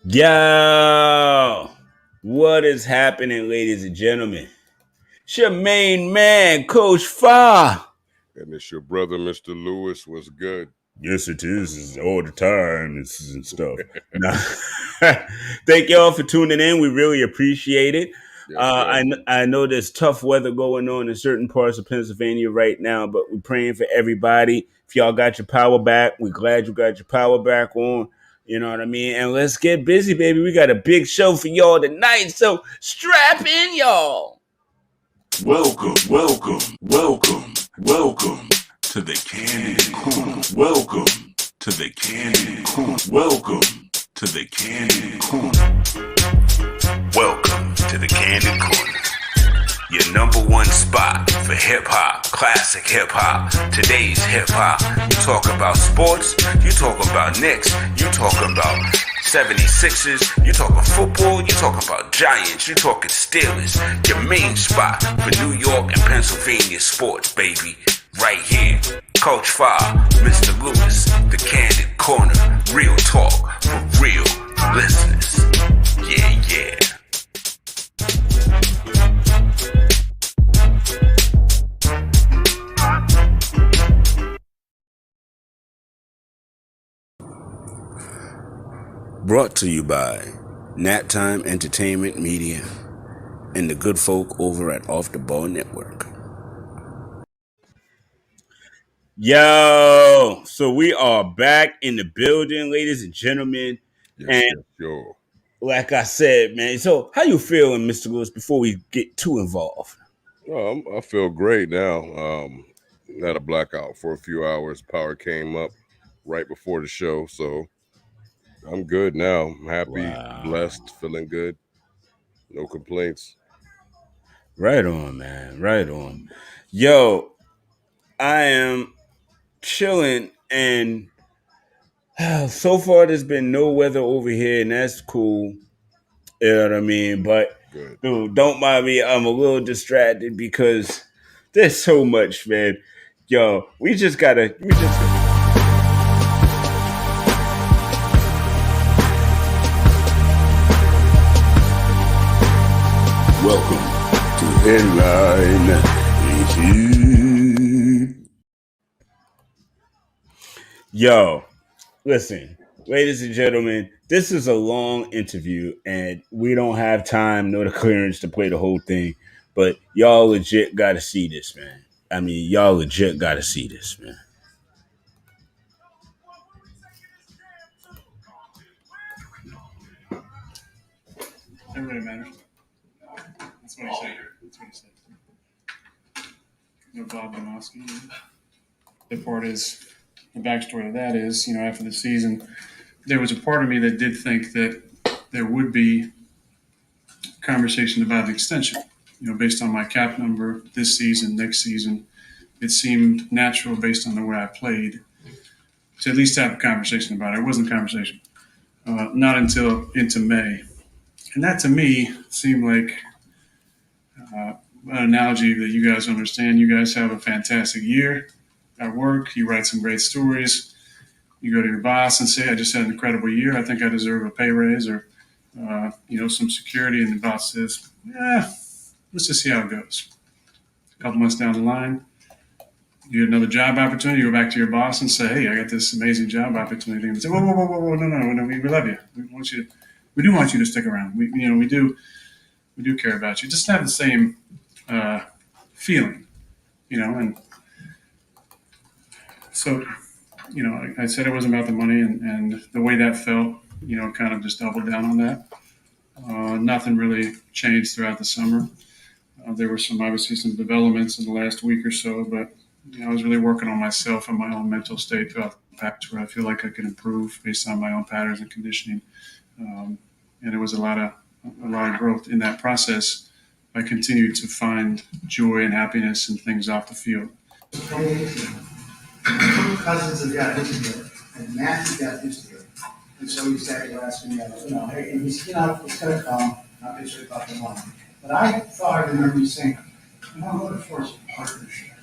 Yo, what is happening, ladies and gentlemen? It's your main man, Coach Fa. And it's your brother, Mr. Lewis. Was good. Yes, it is. It's all the time. This is and stuff. Nah. Thank y'all for tuning in. We really appreciate it. Yes, sir. I know there's tough weather going on in certain parts of Pennsylvania right now, but we're praying for everybody. If y'all got your power back, we're glad you got your power back on. You know what I mean? And let's get busy, baby. We got a big show for y'all tonight, so strap in, y'all. Welcome to the Candid Corner. Welcome to the Candid Corner. Welcome to the Candid Corner. Welcome to the Candid Corner. Your number one spot for hip hop, classic hip hop, today's hip hop. You talk about sports, you talk about Knicks, you talk about 76ers, you talking football, you talking about Giants, you talking Steelers. Your main spot for New York and Pennsylvania sports, baby. Right here. Coach Fa, Mr. Lewis, the Candid Corner. Real talk for real listeners. Yeah. Brought to you by Nat Time Entertainment Media and the good folk over at Off the Ball Network. Yo, so we are back in the building, ladies and gentlemen. Yes, And yes, yo. like I said, man, so how you feeling, Mr. Lewis, before we get too involved? I feel great now. Had a blackout for a few hours. Power came up right before the show, so I'm good now. I'm happy, Wow. blessed, feeling good. No complaints. Right on, man. Right on. Yo, I am chilling and so far there's been no weather over here and that's cool. You know what I mean? But Good. dude, don't mind me. I'm a little distracted because there's so much, man. Yo, we just welcome to Headline Issue. Yo, listen, ladies and gentlemen, this is a long interview and we don't have time nor the clearance to play the whole thing. But y'all legit gotta see this, man. I mean, y'all legit gotta see this, man. It really matters. That's what he said. That's what he said. Bob Domowski. The part is, the backstory to that is, after the season, there was a part of me that did think that there would be conversation about an extension. Based on my cap number this season, next season, it seemed natural based on the way I played to at least have a conversation about it. It wasn't a conversation. Not until into May. And that to me seemed like an analogy that you guys understand. You guys have a fantastic year at work. You write some great stories. You go to your boss and say, I just had an incredible year. I think I deserve a pay raise or, some security. And the boss says, yeah, let's just see how it goes. A couple months down the line, you get another job opportunity. You go back to your boss and say, hey, I got this amazing job opportunity. And they say, whoa, no, we love you. We do want you to stick around. We do care about you. Just have the same feeling, and so, I said it wasn't about the money, and the way that felt, kind of just doubled down on that. Nothing really changed throughout the summer. There were obviously some developments in the last week or so, but I was really working on myself and my own mental state throughout the patch where I feel like I could improve based on my own patterns and conditioning. And there was a lot of growth in that process. I continued to find joy and happiness and things off the field. Two cousins have got into it, and Matthew got into it. And so he started asking me, hey, and he's, it's going to come, not be sure about the money. But I thought I remember you saying, I'm looking for is a partnership.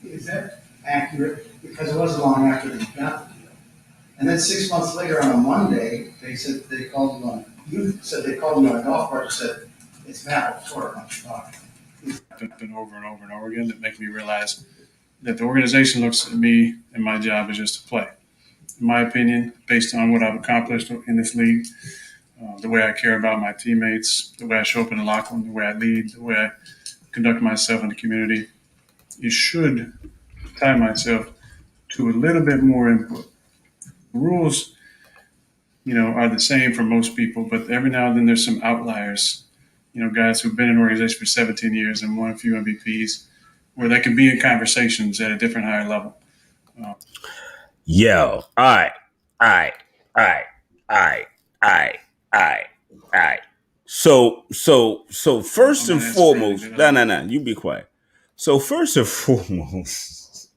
Is that accurate? Because it wasn't long after he got the deal. And then 6 months later, on a Monday, they said they called you on. You said they called you on a golf cart and said it's Matt Short on Chicago. Been over and over and over again that make me realize that the organization looks at me and my job as just to play. In my opinion, based on what I've accomplished in this league, the way I care about my teammates, the way I show up in the locker room, the way I lead, the way I conduct myself in the community, it should tie myself to a little bit more input. The rules, are the same for most people, but every now and then there's some outliers. Guys who've been in an organization for 17 years and won a few MVPs, where they can be in conversations at a different higher level. Yo, all right, all right, all right, all right, all right, all right, all right. So first and foremost, no, you be quiet. So first and foremost,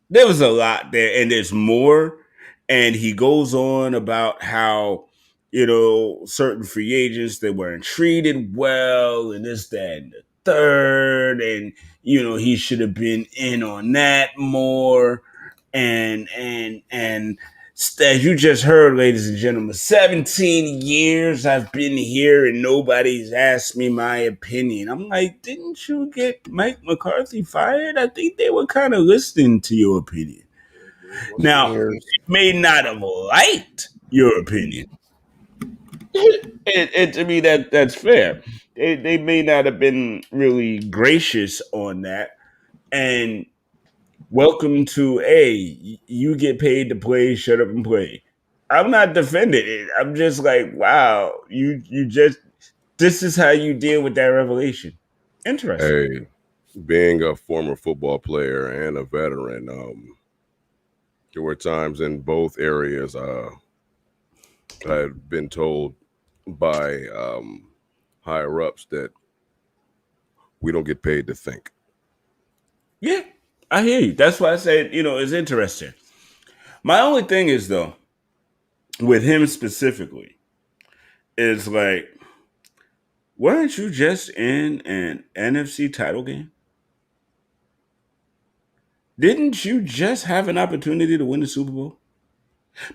there was a lot there, and there's more. And he goes on about how certain free agents they weren't treated well, and this, that, and the third, and he should have been in on that more. And as you just heard, ladies and gentlemen, 17 years I've been here and nobody's asked me my opinion. I'm like, didn't you get Mike McCarthy fired? I think they were kind of listening to your opinion. Now, it may not have liked your opinion. And to me, that's fair. They may not have been really gracious on that. And welcome to you get paid to play, shut up and play. I'm not defending it. I'm just like, wow, you just this is how you deal with that revelation. Interesting. Hey, being a former football player and a veteran, there were times in both areas I've been told by higher ups that we don't get paid to think. Yeah, I hear you. That's why I said, it's interesting. My only thing is, though, with him specifically, is like, weren't you just in an NFC title game? Didn't you just have an opportunity to win the Super Bowl?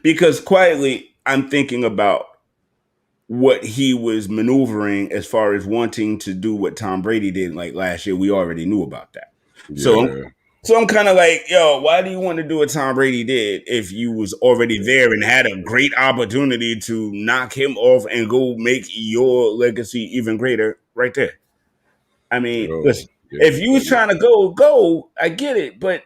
Because quietly, I'm thinking about what he was maneuvering as far as wanting to do what Tom Brady did like last year. We already knew about that. Yeah. So I'm kind of like, yo, why do you want to do what Tom Brady did if you was already there and had a great opportunity to knock him off and go make your legacy even greater right there? I mean, listen, if you was trying to go, I get it, but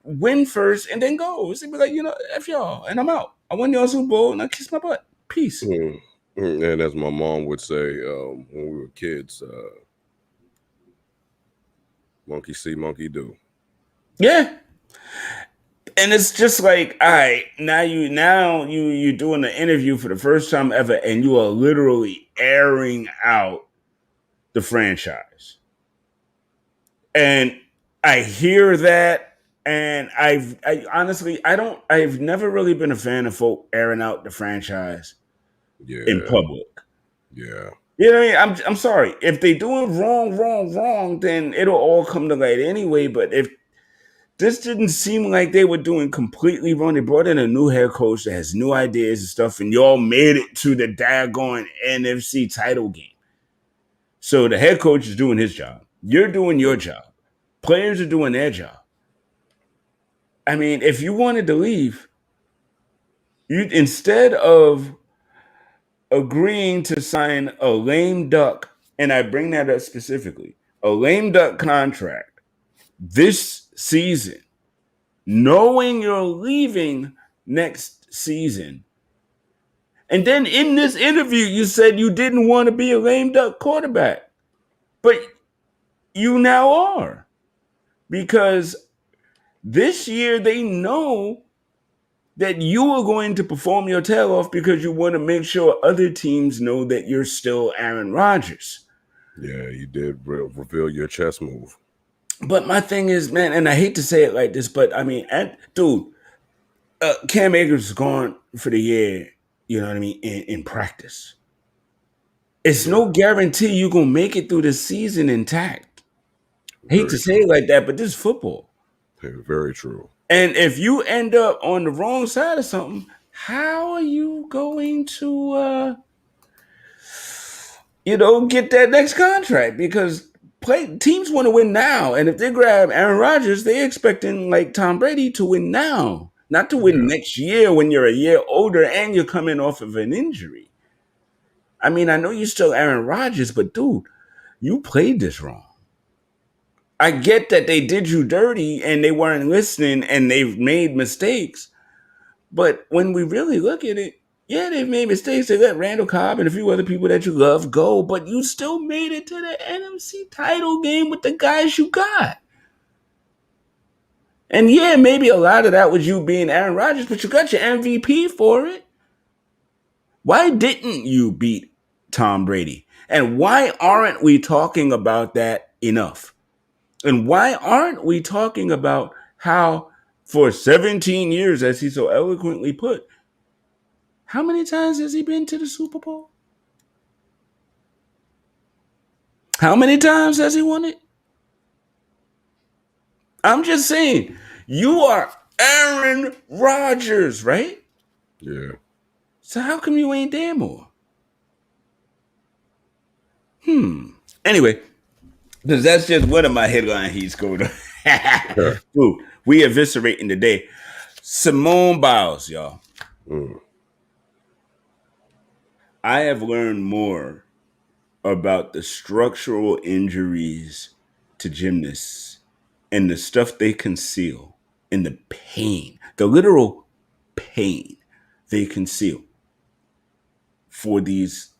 win first and then go. It's like, F y'all, and I'm out. I won your Super Bowl and I kiss my butt. Peace. And as my mom would say when we were kids, monkey see, monkey do. Yeah. And it's just like, all right, now you're doing an interview for the first time ever, and you are literally airing out the franchise. And I hear that, and I've never really been a fan of folk airing out the franchise in public. Yeah. You know what I mean? I'm sorry. If they doing wrong, then it'll all come to light anyway. But if this didn't seem like they were doing completely wrong, they brought in a new head coach that has new ideas and stuff, and y'all made it to the daggone NFC title game. So the head coach is doing his job. You're doing your job. Players are doing their job. I mean, if you wanted to leave, you instead of agreeing to sign a lame duck, and I bring that up specifically, a lame duck contract this season, knowing you're leaving next season. And then in this interview, you said you didn't want to be a lame duck quarterback, but you now are, because this year they know that you are going to perform your tail off because you want to make sure other teams know that you're still Aaron Rodgers. Yeah, you did reveal your chess move. But my thing is, man, and I hate to say it like this, but I mean, Cam Akers is gone for the year, you know what I mean, in practice. It's no guarantee you're going to make it through the season intact. Hate to say it like that, but this is football. Very true. And if you end up on the wrong side of something, how are you going to get that next contract? Because play teams want to win now. And if they grab Aaron Rodgers, they're expecting like Tom Brady to win now, not to win Yeah. next year when you're a year older and you're coming off of an injury. I mean, I know you're still Aaron Rodgers, but dude, you played this wrong. I get that they did you dirty and they weren't listening and they've made mistakes. But when we really look at it, yeah, they've made mistakes. They let Randall Cobb and a few other people that you love go, but you still made it to the NFC title game with the guys you got. And yeah, maybe a lot of that was you being Aaron Rodgers, but you got your MVP for it. Why didn't you beat Tom Brady? And why aren't we talking about that enough? And why aren't we talking about how for 17 years, as he so eloquently put, how many times has he been to the Super Bowl? How many times has he won it? I'm just saying, you are Aaron Rodgers, right? Yeah. So how come you ain't there more? Anyway, because that's just one of my headline he's going on. Dude, we eviscerating today. Simone Biles, y'all. Mm. I have learned more about the structural injuries to gymnasts and the stuff they conceal and the pain, the literal pain they conceal for these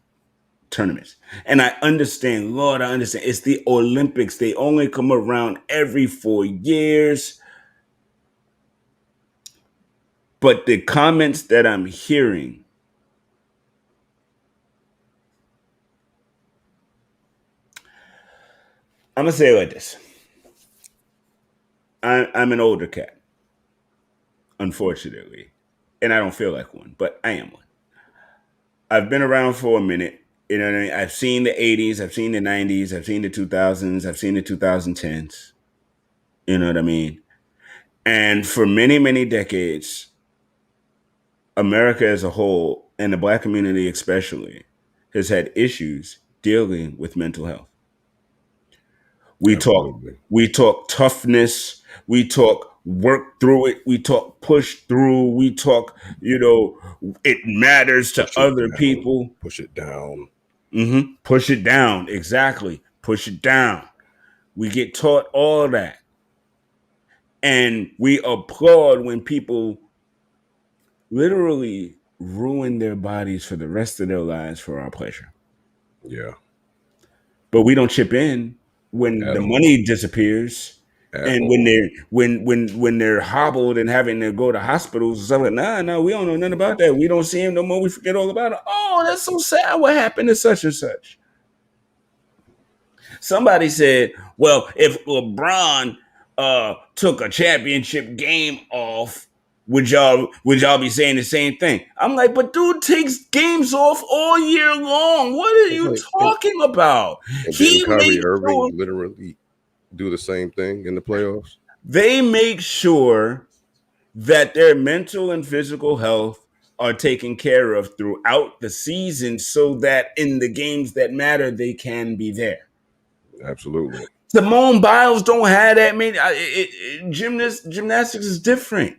tournaments. And I understand, Lord, I understand. It's the Olympics. They only come around every 4 years. But the comments that I'm hearing, I'm going to say it like this. I'm an older cat, unfortunately. And I don't feel like one, but I am one. I've been around for a minute. You know what I mean? I've seen the 80s, I've seen the 90s, I've seen the 2000s, I've seen the 2010s. You know what I mean? And for many, many decades, America as a whole, and the black community especially, has had issues dealing with mental health. We talk Absolutely. we talk toughness, we talk work through it, we talk push through, we talk, it matters to Push it other down. people. Push it down. Push it down. Exactly. Push it down. We get taught all that. And we applaud when people literally ruin their bodies for the rest of their lives for our pleasure. Yeah. But we don't chip in when At the all. money disappears At and when all. they're hobbled and having to go to hospitals and stuff like, nah, we don't know nothing about that. We don't see him no more. We forget all about it. Oh, that's so sad. What happened to such and such? Somebody said, well, if LeBron took a championship game off, would y'all be saying the same thing? I'm like, but dude takes games off all year long. What are It's you like, talking about? and didn't He Kyrie made Irving sure literally do the same thing in the playoffs? they make sure that their mental and physical health are taken care of throughout the season so that in the games that matter, they can be there. Absolutely. Simone Biles don't have that many. Gymnastics is different,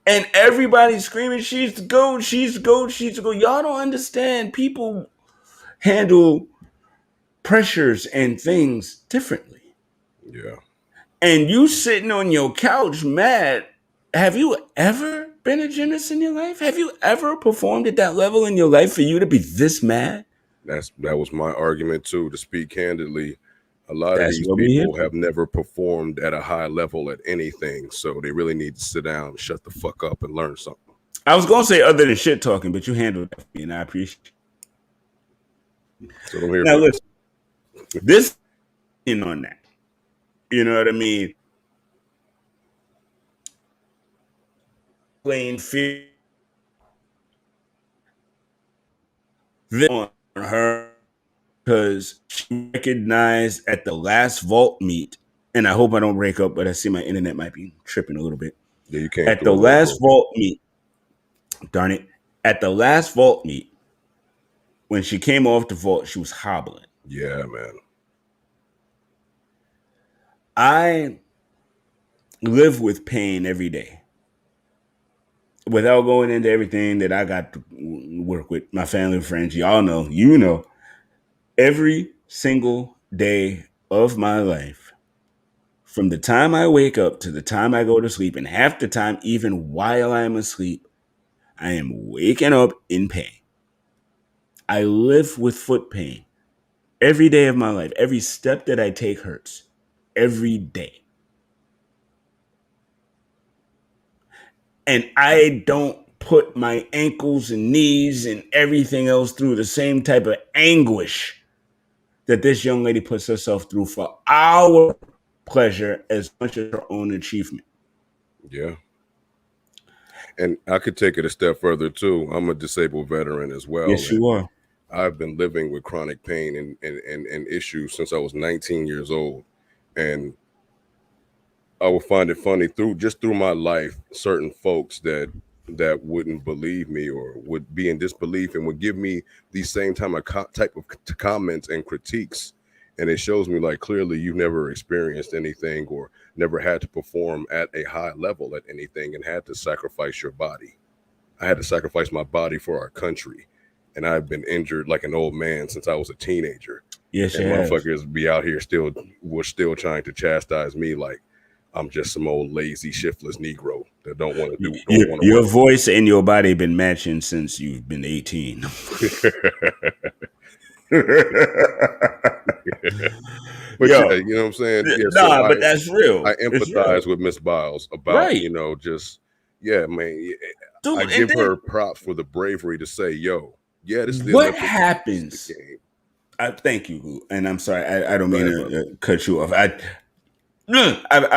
and everybody's screaming, "She's the goat! She's the goat! She's the goat!" Y'all don't understand. People handle pressures and things differently. Yeah. And you sitting on your couch mad. Have you ever been a gymnast in your life? Have you ever performed at that level in your life for you to be this mad? That was my argument too, to speak candidly. A lot of That's these what we here people for. have never performed at a high level at anything, so they really need to sit down, shut the fuck up, and learn something. I was gonna say other than shit talking, but you handled that for me, and I appreciate it. So I'm here Now for. listen, this in on that. You know what I mean? Playing fear on her because she recognized at the last vault meet and I hope I don't break up, but I see my internet might be tripping a little bit. Yeah, you came At through the a little last broken. vault meet, darn it, at the last vault meet, when she came off the vault, she was hobbling. Yeah, man. I live with pain every day. Without going into everything that I got to work with, my family and friends, y'all know, every single day of my life, from the time I wake up to the time I go to sleep, and half the time, even while I'm asleep, I am waking up in pain. I live with foot pain every day of my life. Every step that I take hurts every day. And I don't put my ankles and knees and everything else through the same type of anguish that this young lady puts herself through for our pleasure as much as her own achievement. Yeah. And I could take it a step further too. I'm a disabled veteran as well. Yes, you are. I've been living with chronic pain and issues since I was 19 years old. And I would find it funny through my life, certain folks that wouldn't believe me or would be in disbelief and would give me these same type of comments and critiques. And it shows me like clearly you've never experienced anything or never had to perform at a high level at anything and had to sacrifice your body. I had to sacrifice my body for our country. And I've been injured like an old man since I was a teenager. Yes, And you have. motherfuckers be out here still trying to chastise me like I'm just some old lazy, shiftless Negro that don't want to Your work. voice and your body have been matching since you've been 18. But Yo, yeah, you know what I'm saying? Yeah, nah, but that's real. I It's real. empathize with Miss Biles about, Right. just man. Dude, I and give then her props for the bravery to say, yo, yeah, this is the what Olympics. This happens? is the game. Thank you, Lou. And I'm sorry, I don't Go mean ahead, to cut you off. I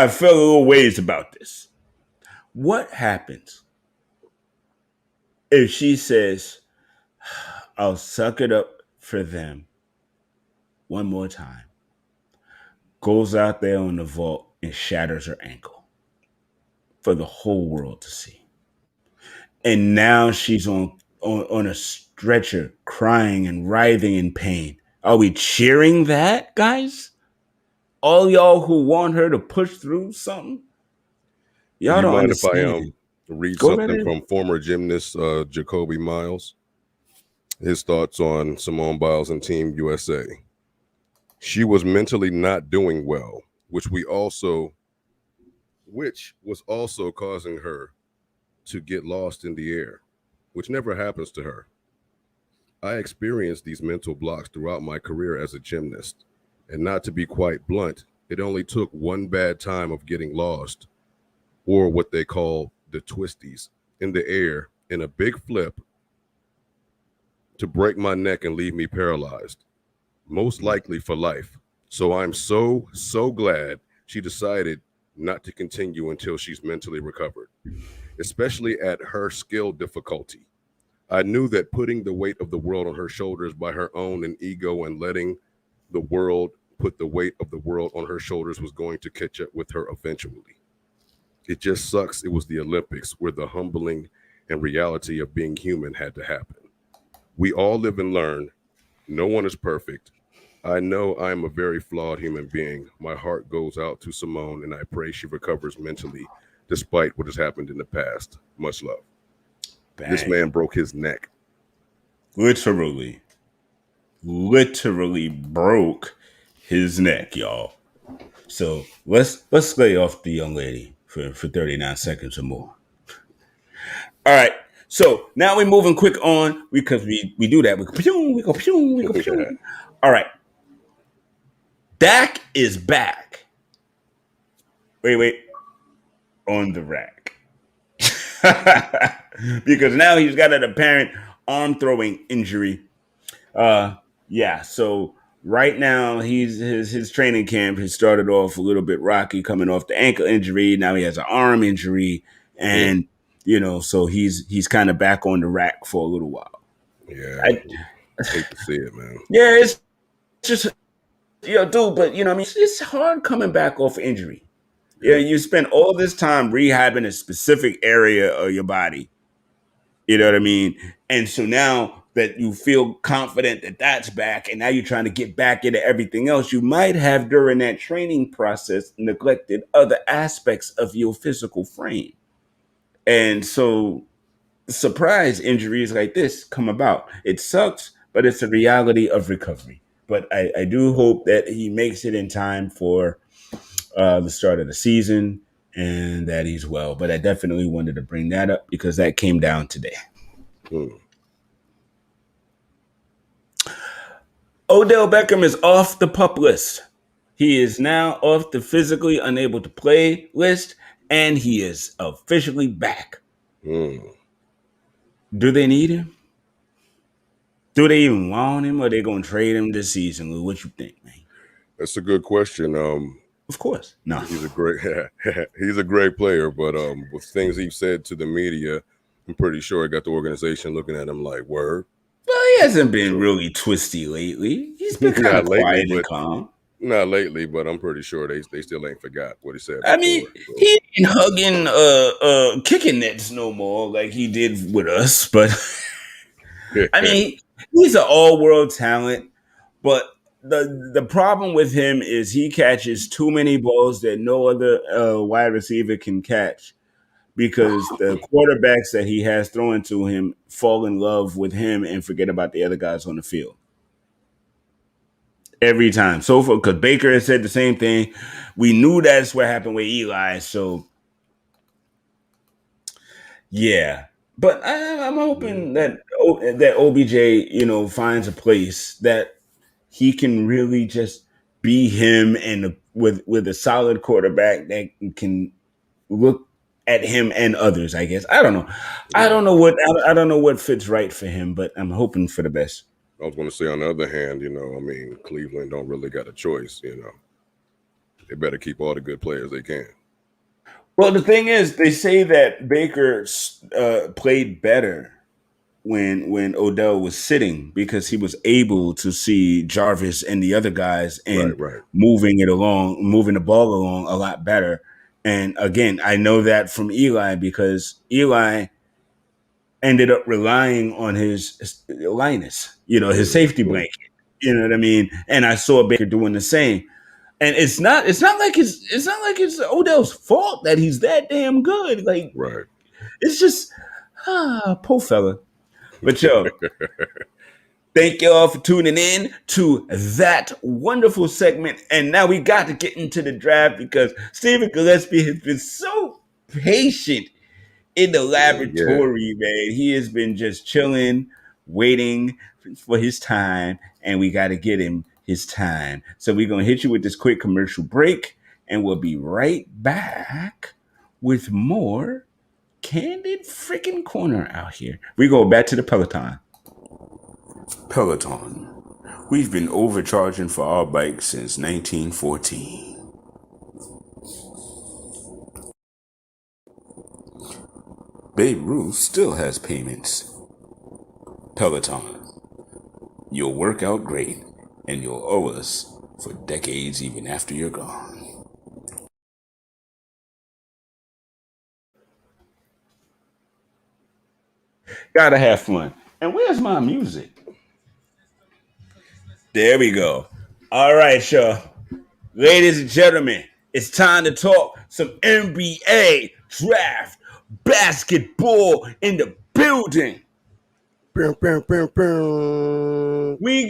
felt a little ways about this. What happens if she says, I'll suck it up for them one more time, goes out there on the vault and shatters her ankle for the whole world to see? And now she's on a stretcher crying and writhing in pain. Are we cheering that, guys? All y'all who want her to push through something? Do Y'all you don't mind if I understand. read Go right something ahead. from former gymnast Jacoby Miles? His thoughts on Simone Biles and Team USA. She was mentally not doing well, which was also causing her to get lost in the air, which never happens to her. I experienced these mental blocks throughout my career as a gymnast, and not to be quite blunt, it only took one bad time of getting lost, or what they call the twisties, in the air in a big flip to break my neck and leave me paralyzed, most likely for life. So I'm so glad she decided not to continue until she's mentally recovered, especially at her skill difficulty. I knew that putting the weight of the world on her shoulders by her own and ego and letting the world put the weight of the world on her shoulders was going to catch up with her eventually. It just sucks. It was the Olympics where the humbling and reality of being human had to happen. We all live and learn. No one is perfect. I know I am a very flawed human being. My heart goes out to Simone, and I pray she recovers mentally despite what has happened in the past. Much love. Bang. This man broke his neck. Literally broke his neck, y'all. So let's lay off the young lady for 39 seconds or more. All right. So now we're moving quick on because we do that. We go pew. All right. Dak is back. Wait. On the rack. Because now he's got an apparent arm throwing injury. So right now his training camp has started off a little bit rocky, coming off the ankle injury. Now he has an arm injury, and so he's kind of back on the rack for a little while. Yeah, I hate to see it, man. Yeah, it's just dude, but you know, what I mean, it's hard coming back off injury. Yeah, you spend all this time rehabbing a specific area of your body. You know what I mean? And so now that you feel confident that that's back, and now you're trying to get back into everything else, you might have during that training process neglected other aspects of your physical frame. And so surprise injuries like this come about. It sucks, but it's a reality of recovery. But I do hope that he makes it in time for the start of the season and that he's well. But I definitely wanted to bring that up because that came down today. Odell Beckham is off the PUP list. He is now off the physically unable to play list, and he is officially back. Do they need him? Do they even want him, or are they going to trade him this season? Lou? What you think, man? That's a good question. Of course, no. He's a great player, but with things he said to the media, I'm pretty sure it got the organization looking at him like, word. Well, he hasn't been really twisty lately. He's been kind of quiet and calm. Not lately, but I'm pretty sure they still ain't forgot what he said before. I mean, he ain't hugging kicking nets no more like he did with us, but I mean, he's an all-world talent, but the problem with him is he catches too many balls that no other wide receiver can catch because the quarterbacks that he has throwing to him fall in love with him and forget about the other guys on the field. Every time. So far, because Baker has said the same thing. We knew that's what happened with Eli. So, yeah. But I'm hoping that OBJ, finds a place that he can really just be him and with a solid quarterback that can look at him and others, I guess. I don't know. I don't know what fits right for him, but I'm hoping for the best. I was going to say, on the other hand, Cleveland don't really got a choice. They better keep all the good players they can. Well, the thing is, they say that Baker played better when Odell was sitting because he was able to see Jarvis and the other guys and moving the ball along a lot better. And again, I know that from Eli because Eli ended up relying on his Linus, his safety blanket. You know what I mean? And I saw Baker doing the same. And it's not like it's Odell's fault that he's that damn good. Like, it's just poor fella. But yo, thank y'all for tuning in to that wonderful segment. And now we got to get into the draft because Stephen Gillespie has been so patient in the laboratory, man. He has been just chilling, waiting for his time, and we got to get him his time. So we're going to hit you with this quick commercial break, and we'll be right back with more Candid freaking Corner out here. We go back to the Peloton. Peloton. We've been overcharging for our bikes since 1914. Babe Ruth still has payments. Peloton. You'll work out great, and you'll owe us for decades even after you're gone. Gotta have fun. And where's my music? There we go. All right, y'all. Ladies and gentlemen, it's time to talk some NBA draft basketball in the building. We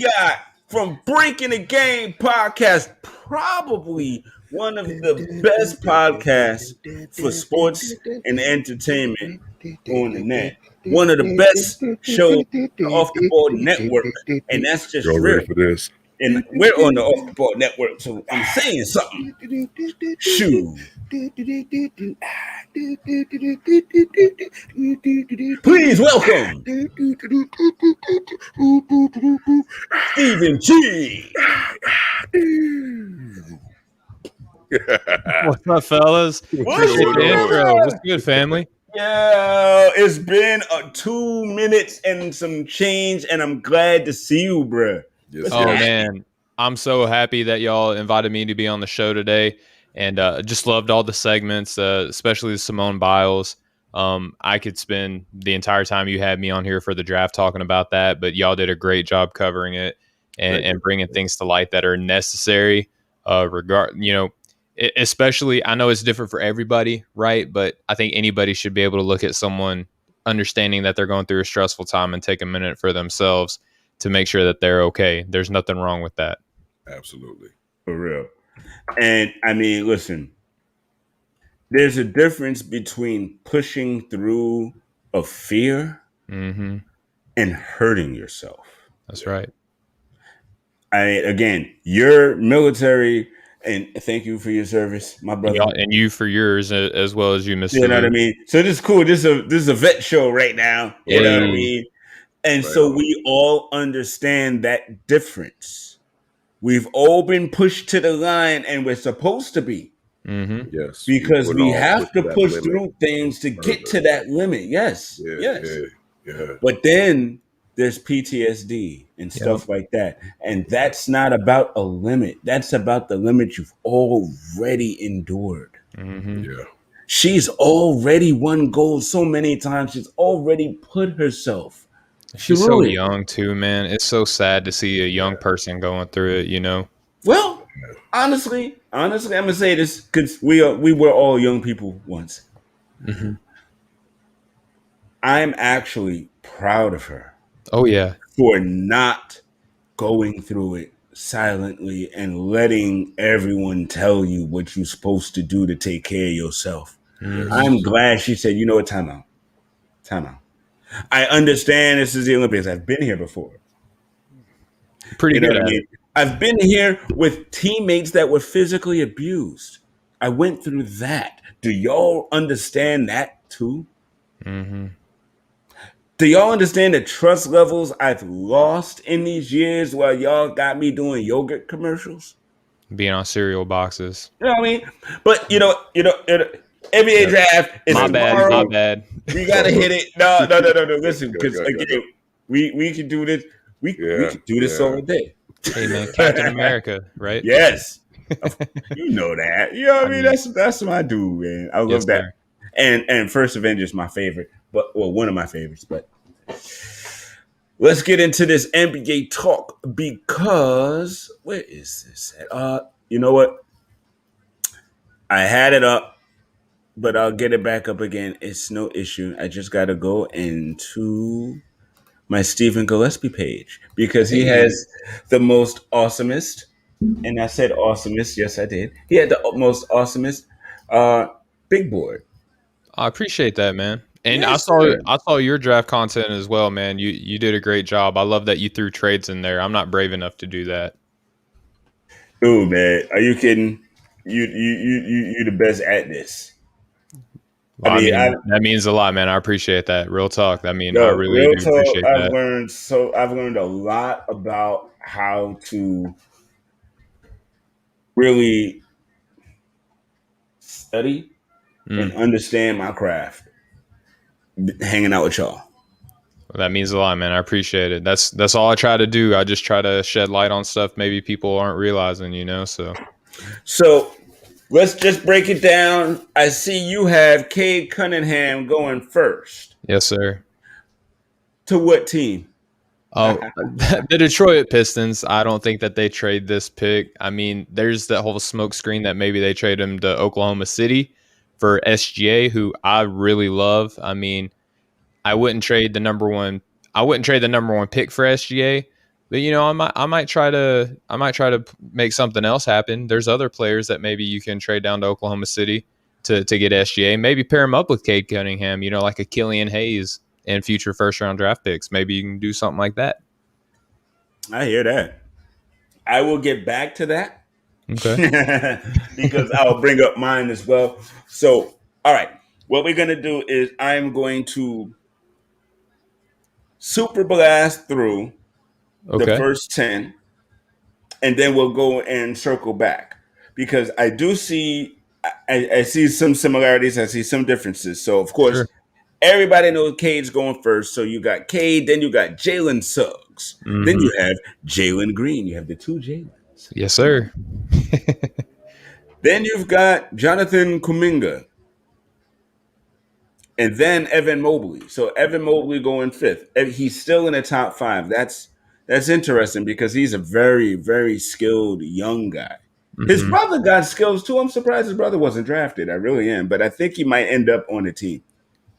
got from Breaking the Game podcast, probably one of the best podcasts for sports and entertainment on the net. One of the best shows off the board network, and that's just real. For this. And we're on the Off the Board Network, so I'm saying something. Shoot. Please welcome Stephen G. What's up, fellas? Appreciate the intro. What's good, family? Yeah, it's been 2 minutes and some change, and I'm glad to see you, bro. Yes, man, I'm so happy that y'all invited me to be on the show today, and just loved all the segments, especially the Simone Biles. I could spend the entire time you had me on here for the draft talking about that, but y'all did a great job covering it and bringing things to light that are necessary. Especially I know it's different for everybody, right? But I think anybody should be able to look at someone understanding that they're going through a stressful time and take a minute for themselves to make sure that they're okay. There's nothing wrong with that. Absolutely. For real. And I mean, listen, there's a difference between pushing through a fear Mm-hmm. and hurting yourself. That's right. Again, you're military, and thank you for your service, my brother. And you for yours as well as you, Mr. You know what I mean? So this is cool. This is a vet show right now. You know what I mean? And Right so on. we all understand that difference. We've all been pushed to the line, and we're supposed to be. Mm-hmm. Yes. Because would we all have to that push limit through things to get further. to that limit. Yes. Yeah, Yes. yeah. But then there's PTSD and stuff like that. And that's not about a limit. That's about the limit you've already endured. Mm-hmm. Yeah. She's already won gold so many times. She's already put herself She's through so it. young too, man. It's so sad to see a young person going through it, you know? Well, honestly, I'm gonna say this because we were all young people once. Mm-hmm. I'm actually proud of her Oh, yeah. for not going through it silently and letting everyone tell you what you're supposed to do to take care of yourself. Mhm. I'm glad she said, you know what, time out. I understand this is the Olympics. I've been here before. Pretty You know good what I at mean? it. I've been here with teammates that were physically abused. I went through that. Do y'all understand that too? Mm-hmm. Do y'all understand the trust levels I've lost in these years while y'all got me doing yogurt commercials? Being on cereal boxes. You know what I mean? But NBA draft is My tomorrow. bad. We gotta hit it. No. Listen, Go, because go, go, again, go. we can do this. We can do this all day. Hey, man, Captain America, right? Yes, you know that. You know what I mean? mean, That's my dude, man. I love yes, that. sir. And First Avenger's my favorite, but one of my favorites. But let's get into this NBA talk because where is this at? You know what? I had it up, but I'll get it back up again. It's no issue. I just got to go into my Stephen Gillespie page because he has the most awesomest, and I said awesomest. Yes, I did. He had the most awesomest big board. I appreciate that, man. And Yes, sir. I saw your draft content as well, man. You did a great job. I love that you threw trades in there. I'm not brave enough to do that. Dude, man, are you kidding? You the best at this. Well, I mean, that means a lot, man. I appreciate that. Real talk. I mean, I yo, really real do talk. appreciate that. I've learned a lot about how to really study and understand my craft. Hanging out with y'all. Well, that means a lot, man. I appreciate it. That's all I try to do. I just try to shed light on stuff maybe people aren't realizing, you know. So let's just break it down. I see you have Cade Cunningham going first. Yes, sir. To what team? Oh, the Detroit Pistons. I don't think that they trade this pick. I mean, there's that whole smoke screen that maybe they trade him to Oklahoma City for SGA, who I really love. I mean, I wouldn't trade the number one. I wouldn't trade the number one pick for SGA, but you know, I might try to make something else happen. There's other players that maybe you can trade down to Oklahoma City to get SGA. Maybe pair him up with Cade Cunningham. You know, like a Killian Hayes and future first round draft picks. Maybe you can do something like that. I hear that. I will get back to that. Okay. Because I'll bring up mine as well. So, all right. What we're going to do is I'm going to super blast through the Okay. first 10, and then we'll go and circle back. Because I do see, I see some similarities. I see some differences. So, of course, Sure. everybody knows Cade's going first. So you got Cade, then you got Jalen Suggs. Then Mhm. you have Jalen Green. You have the two Jalen's. Yes, sir. Then you've got Jonathan Kuminga, and then Evan Mobley. So Evan Mobley going fifth. He's still in the top five. That's interesting because he's a very, very skilled young guy. His Hmm. brother got skills too. I'm surprised his brother wasn't drafted. I really am, but I think he might end up on the team.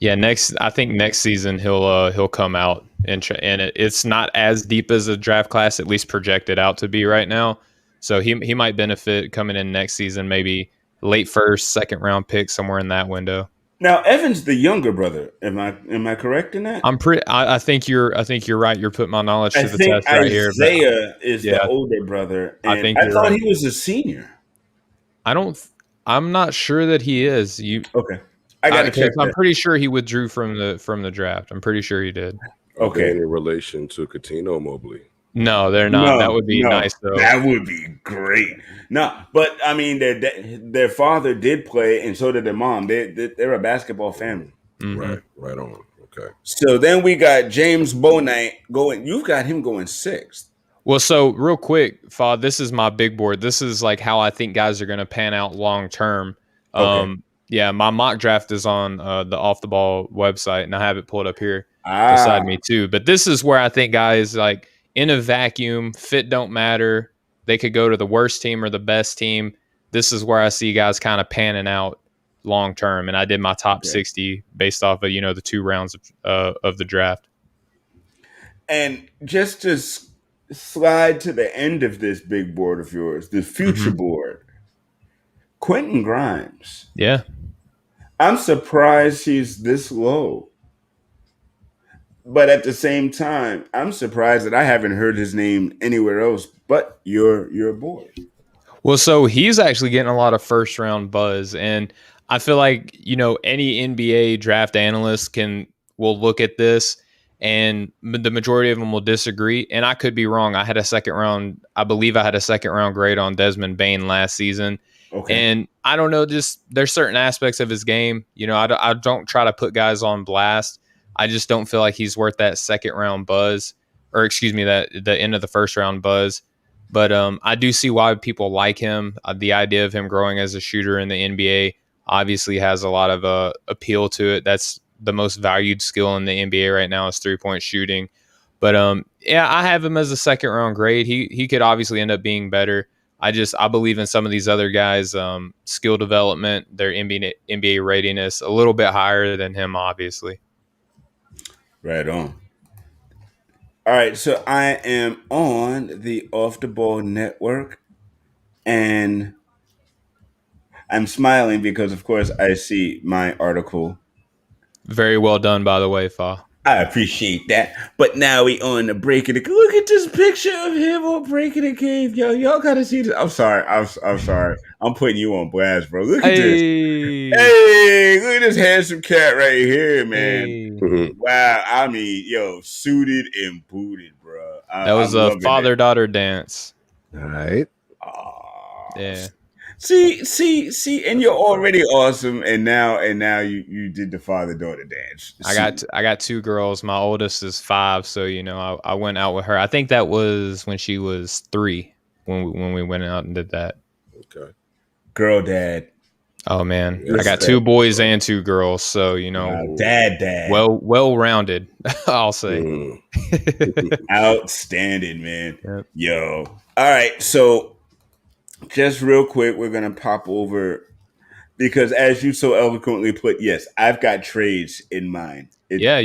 Yeah, I think next season he'll come out and it's not as deep as a draft class, at least projected out to be right now. So he might benefit coming in next season, maybe late first, second round pick somewhere in that window. Now Evan's the younger brother. Am I correct in that? I think you're right. You're putting my knowledge I to the think test right here. But Isaiah is the yeah, older brother, I and think I you're thought right. he was a senior. I don't. I'm not sure that he is. Okay, I got to check Because I'm that. pretty sure he withdrew from the draft. I'm pretty sure he did. Are they Okay, any relation to Coutinho Mobley? No, they're not. That no, would be no, nice though. that would be great. No, but I mean, their father did play, and so did their mom. They're a basketball family. Mhm. Right on. Okay. So then we got James Bonite going. You've got him going sixth. Well, so real quick, Fa, this is my big board. This is like how I think guys are going to pan out long term. Okay. Yeah, my mock draft is on the Off the Ball website, and I have it pulled up here Ah, beside me too. But this is where I think guys like in a vacuum, fit don't matter. They could go to the worst team or the best team. This is where I see guys kind of panning out long term, and I did my top Okay. 60 based off of the 2 rounds of the draft. and just to slide to the end of this big board of yours, the future Mhm. board, Quentin Grimes. Yeah. I'm surprised he's this low. But at the same time, I'm surprised that I haven't heard his name anywhere else but your board. Well, so he's actually getting a lot of first round buzz, and I feel like any NBA draft analyst will look at this, and the majority of them will disagree. And I could be wrong. I believe I had a second round grade on Desmond Bane last season, Okay. and I don't know. Just there's certain aspects of his game. I don't try to put guys on blast. I just don't feel like he's worth that second round buzz, or excuse me, that the end of the first round buzz. But I do see why people like him. The idea of him growing as a shooter in the NBA obviously has a lot of appeal to it. That's the most valued skill in the NBA right now is 3-point shooting. But yeah, I have him as a second round grade. He could obviously end up being better. I believe in some of these other guys' skill development, their NBA readiness a little bit higher than him, obviously. Right on. All right, so I am on the Off the Ball Network, and I'm smiling because, of course, I see my article. Very well done, by the way, Fa. I appreciate that. But now we on the break of the. Look at this picture of him on Breaking the Cave, yo. Y'all gotta see this. I'm sorry. I'm sorry. I'm putting you on blast, bro. Look at this. Hey, look at this handsome cat right here, man. Hey. Mhm. Wow. I mean, yo, suited and booted, bro. That was I'm a loving it. father-daughter dance. All right. Aw. Yeah. See, and you're already awesome, and now you did the father-daughter dance. I got 2 girls. My oldest is 5, so I went out with her. I think that was when she was 3 when we went out and did that. Okay. Girl dad. Oh man, Yes, I got sir. 2 boys and 2 girls, so Wow, dad. well rounded. I'll say. Mm. Outstanding, man. Yep. Yo. All right, so just real quick, we're gonna pop over because, as you so eloquently put, yes, I've got trades in mind. Yeah,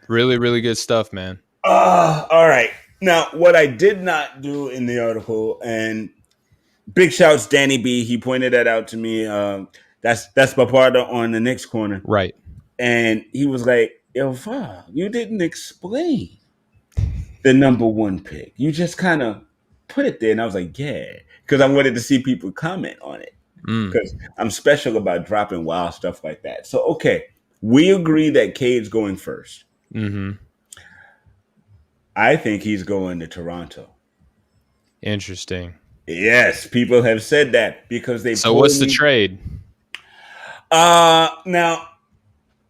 really really good stuff, man. All right. Now, what I did not do in the article, and big shouts, Danny B. He pointed that out to me. That's my partner on the Knicks corner, Right. and he was like, "Yo, Fa, you didn't explain the number 1 pick. You just kind of put it there." And I was like, "Yeah," because I wanted to see people comment on it. Because I'm special about dropping wild stuff like that. So, okay, we agree that Cade's going first. Mm-hmm. I think he's going to Toronto. Interesting. Yes, people have said that because they. So what's the trade? Now,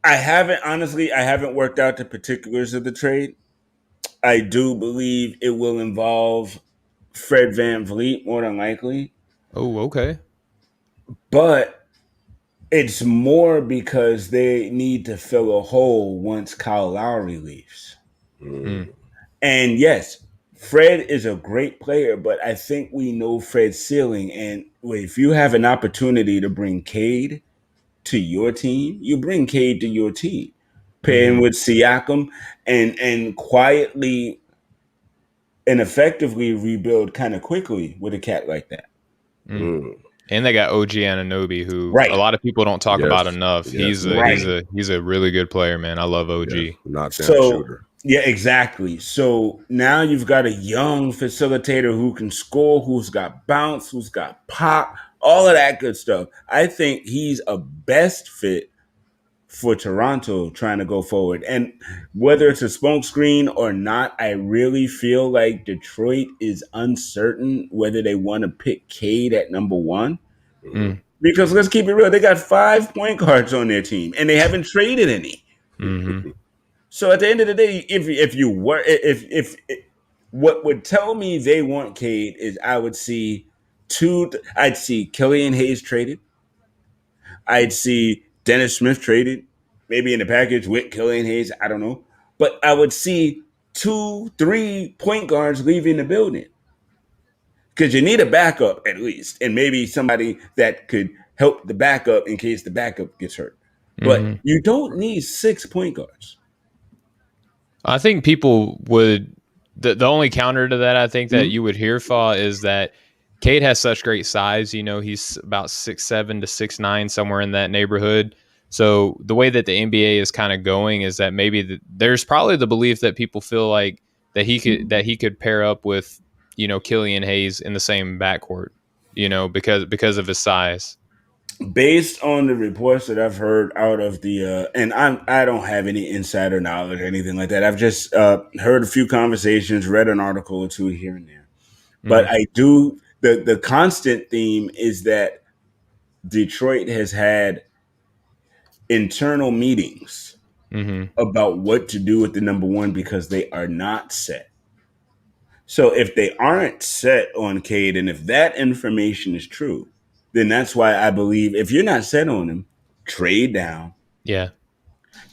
I haven't worked out the particulars of the trade. I do believe it will involve Fred Van Vliet more than likely, Oh, okay. but it's more because they need to fill a hole once Kyle Lowry leaves. Mm. And yes, Fred is a great player, but I think we know Fred's ceiling. And if you have an opportunity to bring Cade to your team, you bring Cade to your team. Pairing Mm-hmm. with Siakam and quietly and effectively rebuild kind of quickly with a cat like that. Mm. And they got OG Anunoby, who a Right. lot of people don't talk about Yes. enough. Yes. He's a really good player, man. I love OG. Yes. Knockdown So shooter. yeah, exactly. So now you've got a young facilitator who can score, who's got bounce, who's got pop, all of that good stuff. I think he's a best fit for Toronto trying to go forward. And whether it's a smokescreen or not, I really feel like Detroit is uncertain whether they want to pick Cade at number one. Mm. Because let's keep it real, they got 5 point guards on their team and they haven't traded any. Mm-hmm. So at the end of the day, if you were if what would tell me they want Cade is I would see I'd see Killian Hayes traded. I'd see Dennis Smith traded, maybe in the package with Killian Hayes. I don't know. But I would see 2, 3 point guards leaving the building. Because you need a backup at least, and maybe somebody that could help the backup in case the backup gets hurt. But Mm-hmm. you don't need 6 point guards. I think people would the only counter to that I think that Mhm. you would hear for is that Cade has such great size. You know, he's about 6'7" to 6'9", somewhere in that neighborhood. So the way that the NBA is kind of going is that maybe there's probably the belief that people feel like that he could pair up with, you know, Killian Hayes in the same backcourt, you know, because of his size. Based on the reports that I've heard out of the and I don't have any insider knowledge or anything like that. I've just heard a few conversations, read an article or two here and there. But Mm, I do the constant theme is that Detroit has had internal meetings mm-hmm. about what to do with the number one because they are not set. So if they aren't set on Cade, and if that information is true, then that's why I believe if you're not set on him, trade down, Yeah.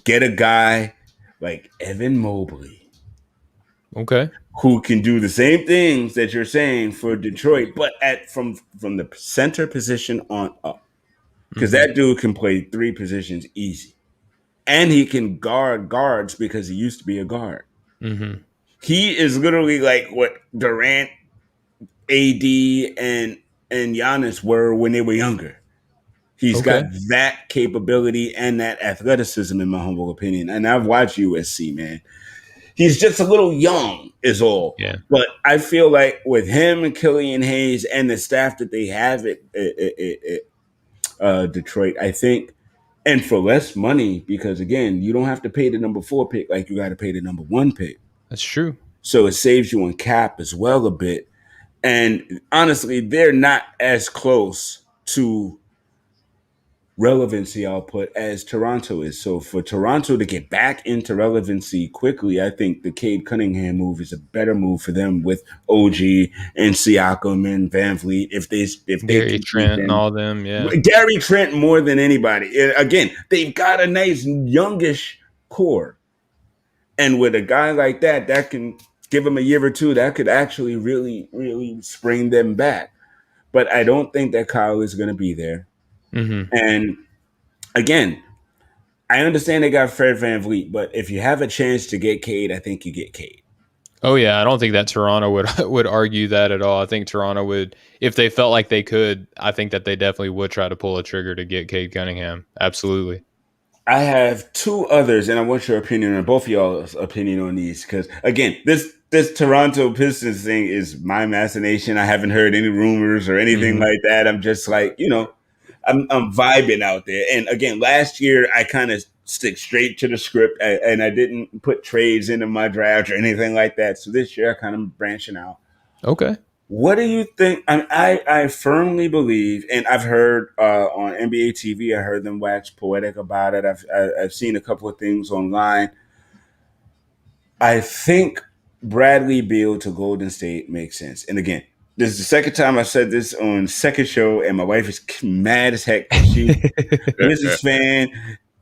get a guy like Evan Mobley Okay. who can do the same things that you're saying for Detroit, but at from the center position on up. Because Mm-hmm. that dude can play 3 positions easy. And he can guard guards because he used to be a guard. Mm-hmm. He is literally like what Durant, AD, and Giannis were when they were younger. He's got Okay. that capability and that athleticism, in my humble opinion. And I've watched USC, man. He's just a little young, is all. Yeah. But I feel like with him and Killian Hayes and the staff that they have at Detroit, I think, and for less money, because again, you don't have to pay the number 4 pick like you got to pay the number 1 pick. That's true. So it saves you on cap as well a bit. And honestly, they're not as close to relevancy output as Toronto is. So for Toronto to get back into relevancy quickly, I think the Cade Cunningham move is a better move for them with OG and Siakam and Van Vliet if they Gary can keep Trent and them. all them. Yeah. Gary Trent more than anybody. Again, they've got a nice youngish core. And with a guy like that, that can give them a year or two, that could actually really, really spring them back. But I don't think that Kyle is going to be there. Mm-hmm. And again, I understand they got Fred Van Vliet, but if you have a chance to get Cade, I think you get Cade. Oh yeah, I don't think that Toronto would argue that at all. I think Toronto would, if they felt like they could, I think that they definitely would try to pull a trigger to get Cade Cunningham. Absolutely. I have 2 others, and I want your opinion on both of y'all's opinion on these because again, this Toronto Pistons thing is my imagination. I haven't heard any rumors or anything Mm-hmm. like that. I'm just like, I'm vibing out there. And again, last year I kind of stick straight to the script and I didn't put trades into my draft or anything like that. So this year I kind of branching out. Okay. What do you think? I firmly believe, and I've heard on NBA TV, I heard them wax poetic about it. I've seen a couple of things online. I think Bradley Beal to Golden State makes sense. And again, This is the second time I said this on second show, and my wife is mad as heck. She's a Wizards fan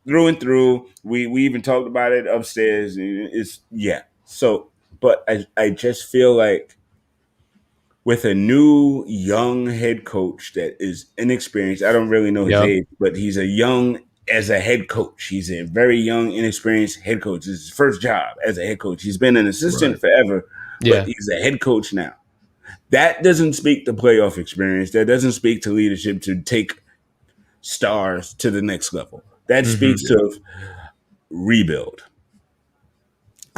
through and through. We even talked about it upstairs. It's yeah. So, but I just feel like with a new young head coach that is inexperienced. I don't really know his Yep. age, but he's a young as a head coach. He's a very young, inexperienced head coach. It's his first job as a head coach. He's been an assistant Right. forever, but Yeah. he's a head coach now. That doesn't speak to playoff experience. That doesn't speak to leadership to take stars to the next level. That Mhm. speaks to rebuild.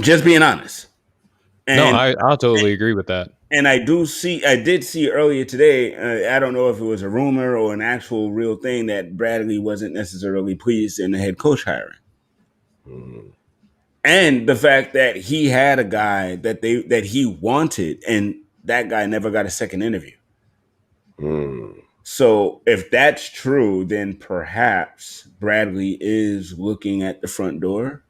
Just being honest. No, And I'll totally agree with that. and I did see earlier today. I don't know if it was a rumor or an actual real thing that Bradley wasn't necessarily pleased in the head coach hiring, Mhm. and the fact that he had a guy that he wanted, and that guy never got a second interview. Mm. So if that's true, then perhaps Bradley is looking at the front door.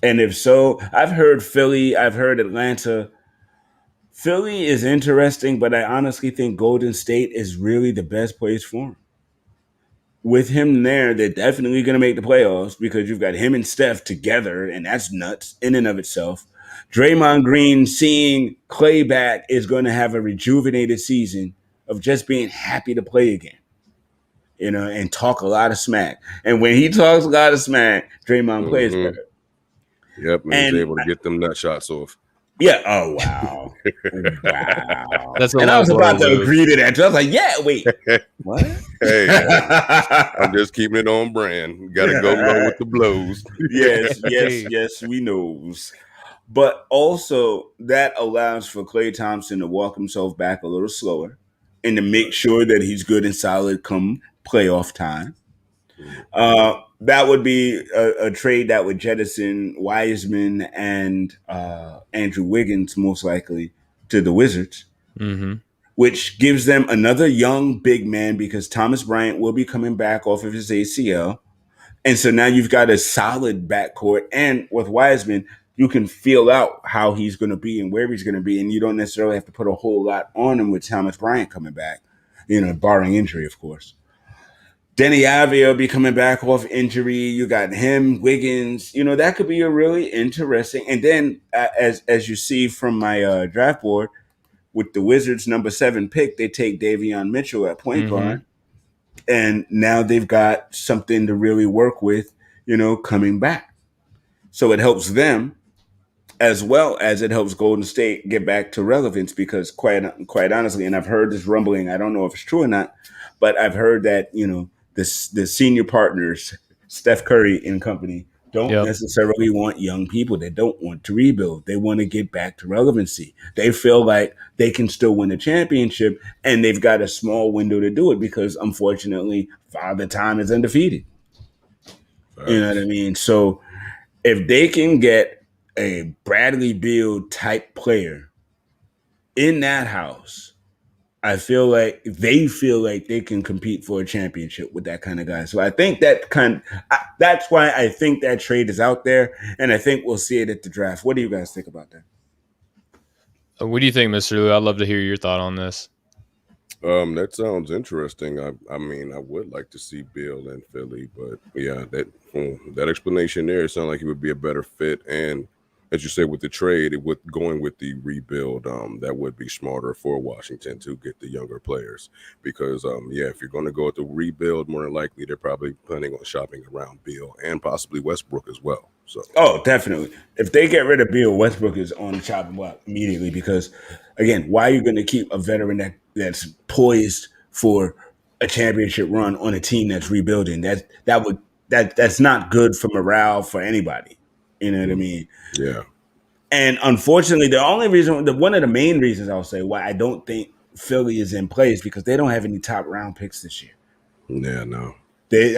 And if so, I've heard Philly, I've heard Atlanta. Philly is interesting, but I honestly think Golden State is really the best place for him. With him there, they're definitely going to make the playoffs because you've got him and Steph together, and that's nuts in and of itself. Draymond Green seeing Clay back is going to have a rejuvenated season of just being happy to play again, and talk a lot of smack. And when he talks a lot of smack, Draymond plays Mhm. better. Yep, and he's And able to get them nut shots off. yeah, oh wow. Wow. That's a And I low was blow, about to Lou. agree to that. So I was like, yeah, wait. What? Hey, I'm just keeping it on brand. Got to go low with the blows. yes, we knows. But also that allows for Klay Thompson to walk himself back a little slower and to make sure that he's good and solid come playoff time. That would be a trade that would jettison Wiseman and Andrew Wiggins most likely to the Wizards, Hmm. which gives them another young big man because Thomas Bryant will be coming back off of his ACL. And so now you've got a solid backcourt. And with Wiseman, you can feel out how he's going to be and where he's going to be. And you don't necessarily have to put a whole lot on him with Thomas Bryant coming back, barring injury, of course. Denny Avia will be coming back off injury. You got him, Wiggins. That could be a really interesting. And then, as you see from my draft board, with the Wizards' number 7 pick, they take Davion Mitchell at point guard, and now they've got something to really work with, coming back. So it helps them as well as it helps Golden State get back to relevance because quite honestly, and I've heard this rumbling, I don't know if it's true or not, but I've heard that, the senior partners, Steph Curry and company, don't Yep. necessarily want young people. They don't want to rebuild. They want to get back to relevancy. They feel like they can still win a championship, and they've got a small window to do it because, unfortunately, Father Time is undefeated. You know what I mean? So if they can get a Bradley Beal type player in that house, I feel like they can compete for a championship with that kind of guy. So I think that's why I think that trade is out there, and I think we'll see it at the draft. What do you guys think about that? What do you think, Mr. Lou? I'd love to hear your thought on this. That sounds interesting. I mean, I would like to see Bill in Philly, but yeah, that explanation there sounds like he would be a better fit. And as you say, with the trade, going with the rebuild, that would be smarter for Washington to get the younger players because, if you're going to go with the rebuild, more than likely they're probably planning on shopping around Bill and possibly Westbrook as well. So, Oh, definitely. If they get rid of Bill, Westbrook is on the chopping block immediately because, again, why are you going to keep a veteran that's poised for a championship run on a team that's rebuilding? That's not good for morale for anybody. You know what I mean? yeah, And unfortunately, one of the main reasons I'll say why I don't think Philly is in place because they don't have any top round picks this year. no. They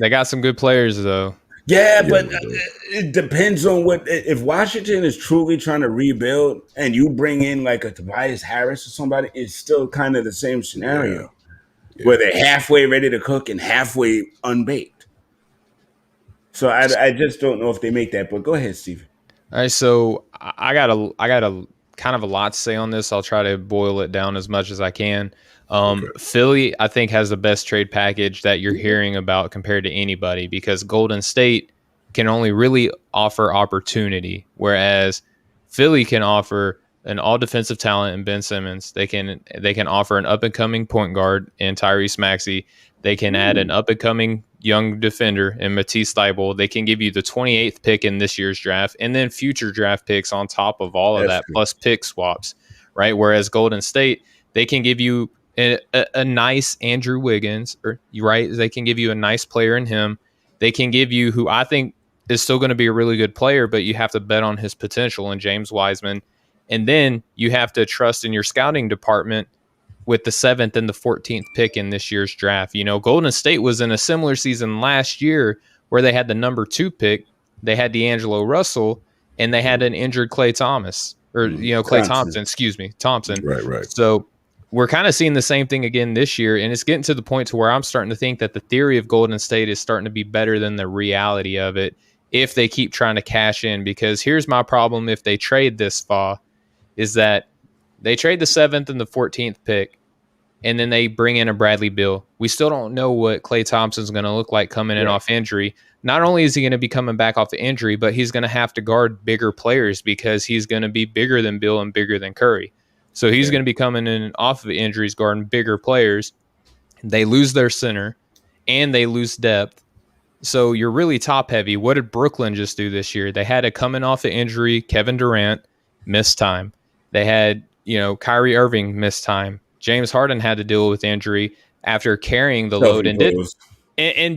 They got some good players though. Yeah, Yeah, but they do. it depends on if Washington is truly trying to rebuild and you bring in like a Tobias Harris or somebody, it's still kind of the same scenario where they're halfway ready to cook and halfway unbaked. So I just don't know if they make that. But go ahead, Steve. All right, so I got a kind of a lot to say on this. I'll try to boil it down as much as I can. Okay. Philly, I think, has the best trade package that you're hearing about compared to anybody, because Golden State can only really offer opportunity, whereas Philly can offer an all defensive talent in Ben Simmons. They can offer an up and coming point guard in Tyrese Maxey. They can add an up and coming young defender in Matisse Thybulle. They can give you the 28th pick in this year's draft, and then future draft picks on top of all of That's that, true. plus pick swaps, right? Whereas Golden State, they can give you a nice Andrew Wiggins, or right? They can give you a nice player in him. They can give you, who I think is still going to be a really good player, but you have to bet on his potential, in James Wiseman. And then you have to trust in your scouting department with the 7th and the 14th pick in this year's draft. You know, Golden State was in a similar season last year where they had the number 2 pick. They had D'Angelo Russell, and they had an injured Klay Thomas, or, Klay Thompson. Right. So we're kind of seeing the same thing again this year, and it's getting to the point to where I'm starting to think that the theory of Golden State is starting to be better than the reality of it if they keep trying to cash in. Because here's my problem if they trade this far, is that they trade the 7th and the 14th pick, and then they bring in a Bradley Beal. We still don't know what Klay Thompson's going to look like coming in off injury. Not only is he going to be coming back off the injury, but he's going to have to guard bigger players because he's going to be bigger than Beal and bigger than Curry. So he's going to be coming in off of injuries, guarding bigger players. They lose their center, and they lose depth. So you're really top heavy. What did Brooklyn just do this year? They had a coming off the injury, Kevin Durant missed time. They had, Kyrie Irving missed time. James Harden had to deal with injury after carrying the load and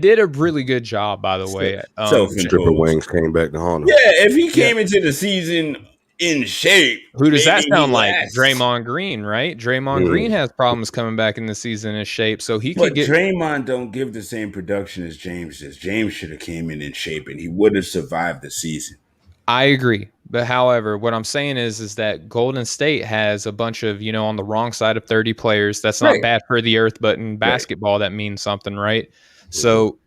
did a really good job, by the way. Stripper Wings came back to haunt him. Yeah, if he came into the season in shape, who does that maybe sound he like? lasts. Draymond Green, right? Draymond Green has problems coming back in the season in shape, so he could But get. Draymond don't give the same production as James does. James should have came in shape, and he would have survived the season. I agree. But however, what I'm saying is that Golden State has a bunch of, on the wrong side of 30 players. That's not bad for the earth, but in basketball, that means something, right? So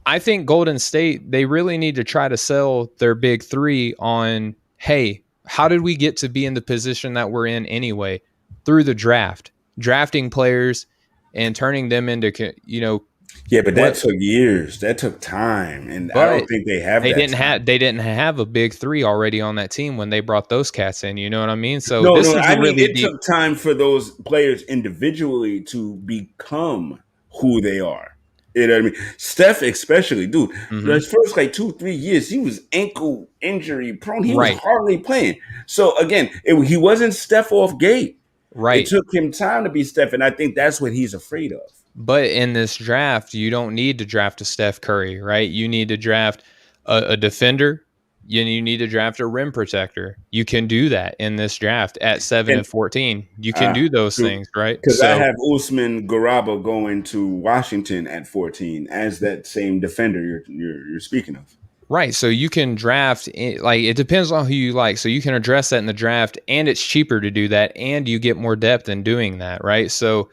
I think Golden State, they really need to try to sell their big 3 on, hey, how did we get to be in the position that we're in anyway? Through the draft, drafting players and turning them into, Yeah, but that took years. That took time, and I don't think they have. They didn't have a big 3 already on that team when they brought those cats in. You know what I mean? So it took time for those players individually to become who they are. You know what I mean? Steph, especially, dude. His first 2-3 years, he was ankle injury prone. He was hardly playing. So again, he wasn't Steph off gate. Right. It took him time to be Steph, and I think that's what he's afraid of. But in this draft, you don't need to draft a Steph Curry, right? You need to draft a defender. You need to draft a rim protector. You can do that in this draft at 7 and 14. You can do those things, right? Because I have Usman Garaba going to Washington at 14 as that same defender you're speaking of. Right. So you can draft, it depends on who you like. So you can address that in the draft, and it's cheaper to do that, and you get more depth in doing that, right? So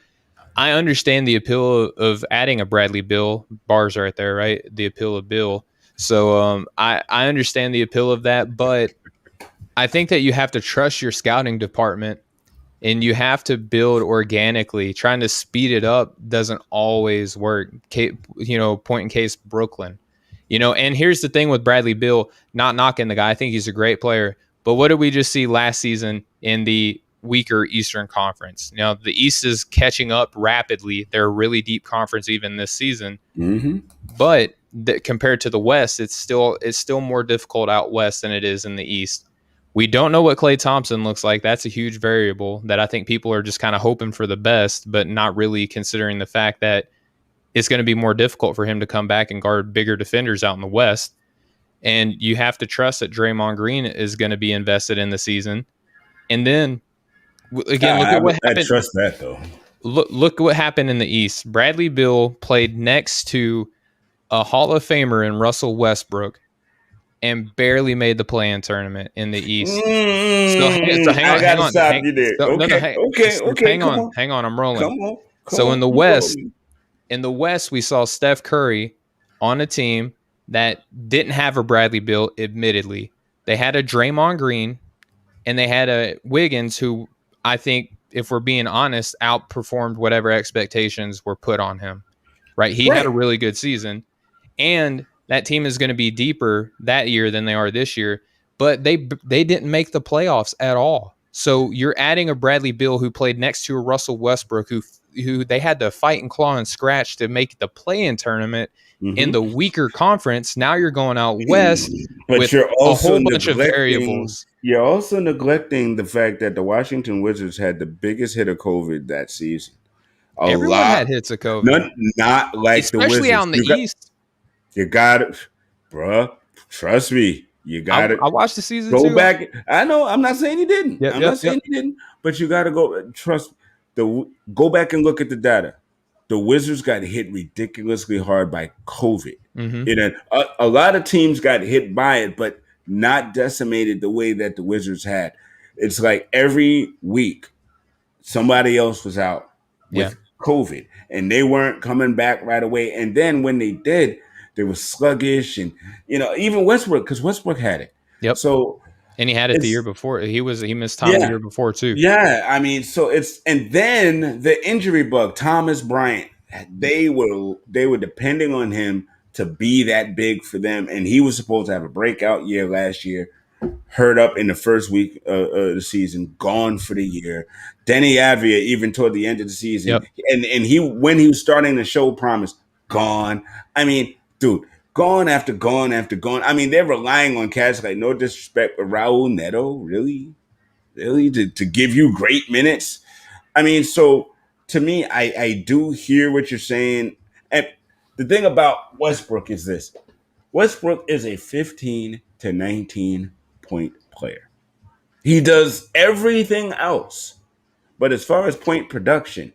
I understand the appeal of adding a Bradley Beal. Bars right there, right? The appeal of Bill. So I understand the appeal of that, but I think that you have to trust your scouting department, and you have to build organically. Trying to speed it up doesn't always work. Point in case, Brooklyn. And here's the thing with Bradley Beal, not knocking the guy. I think he's a great player. But what did we just see last season in the weaker Eastern Conference? Now, the East is catching up rapidly. They're a really deep conference even this season. Mm-hmm. But compared to the West, it's still more difficult out West than it is in the East. We don't know what Klay Thompson looks like. That's a huge variable that I think people are just kind of hoping for the best, but not really considering the fact that it's going to be more difficult for him to come back and guard bigger defenders out in the West. And you have to trust that Draymond Green is going to be invested in the season. And then, again, look at what happened. I trust that, though. Look what happened in the East. Bradley Beal played next to a Hall of Famer in Russell Westbrook and barely made the play-in tournament in the East. So hang on. I got to stop you there. Hang on. I'm rolling. Come on. So in the West, we saw Steph Curry on a team that didn't have a Bradley Beal, admittedly. They had a Draymond Green, and they had a Wiggins who I think, if we're being honest, outperformed whatever expectations were put on him. Right? He had a Right. really good season, and that team is going to be deeper that year than they are this year. But they didn't make the playoffs at all. So you're adding a Bradley Beal who played next to a Russell Westbrook who they had to fight and claw and scratch to make the play-in tournament in the weaker conference. Now you're going out west But with you're a also whole bunch of neglecting. variables. You're also neglecting the fact that the Washington Wizards had the biggest hit of COVID that season. A Everyone lot, had hits of COVID, not like the especially out Wizards. in the East. You got it, bruh. Trust me, you got it. I watched the season Go too. back. I know. I'm not saying he didn't. Yep, I'm yep, not saying he didn't. But you got to go. Trust. Go back and look at the data. The Wizards got hit ridiculously hard by COVID. A lot of teams got hit by it, but not decimated the way that the Wizards had. It's like every week somebody else was out with COVID, and they weren't coming back right away. And then when they did, they were sluggish, and even Westbrook, because Westbrook had it. Yep. So and he had it the year before. He missed time the year before too. Yeah, I mean, and then the injury bug, Thomas Bryant, they were depending on him to be that big for them, and he was supposed to have a breakout year last year. Hurt up in the first week of the season, gone for the year. Denny Avia, even toward the end of the season, and when he was starting to show promise, gone. I mean, dude, gone after gone after gone. I mean, they're relying on cats like, no disrespect, but Raul Neto, really to give you great minutes. I mean, so to me, I do hear what you're saying. And the thing about Westbrook is this: Westbrook is a 15 to 19 point player. He does everything else. But as far as point production,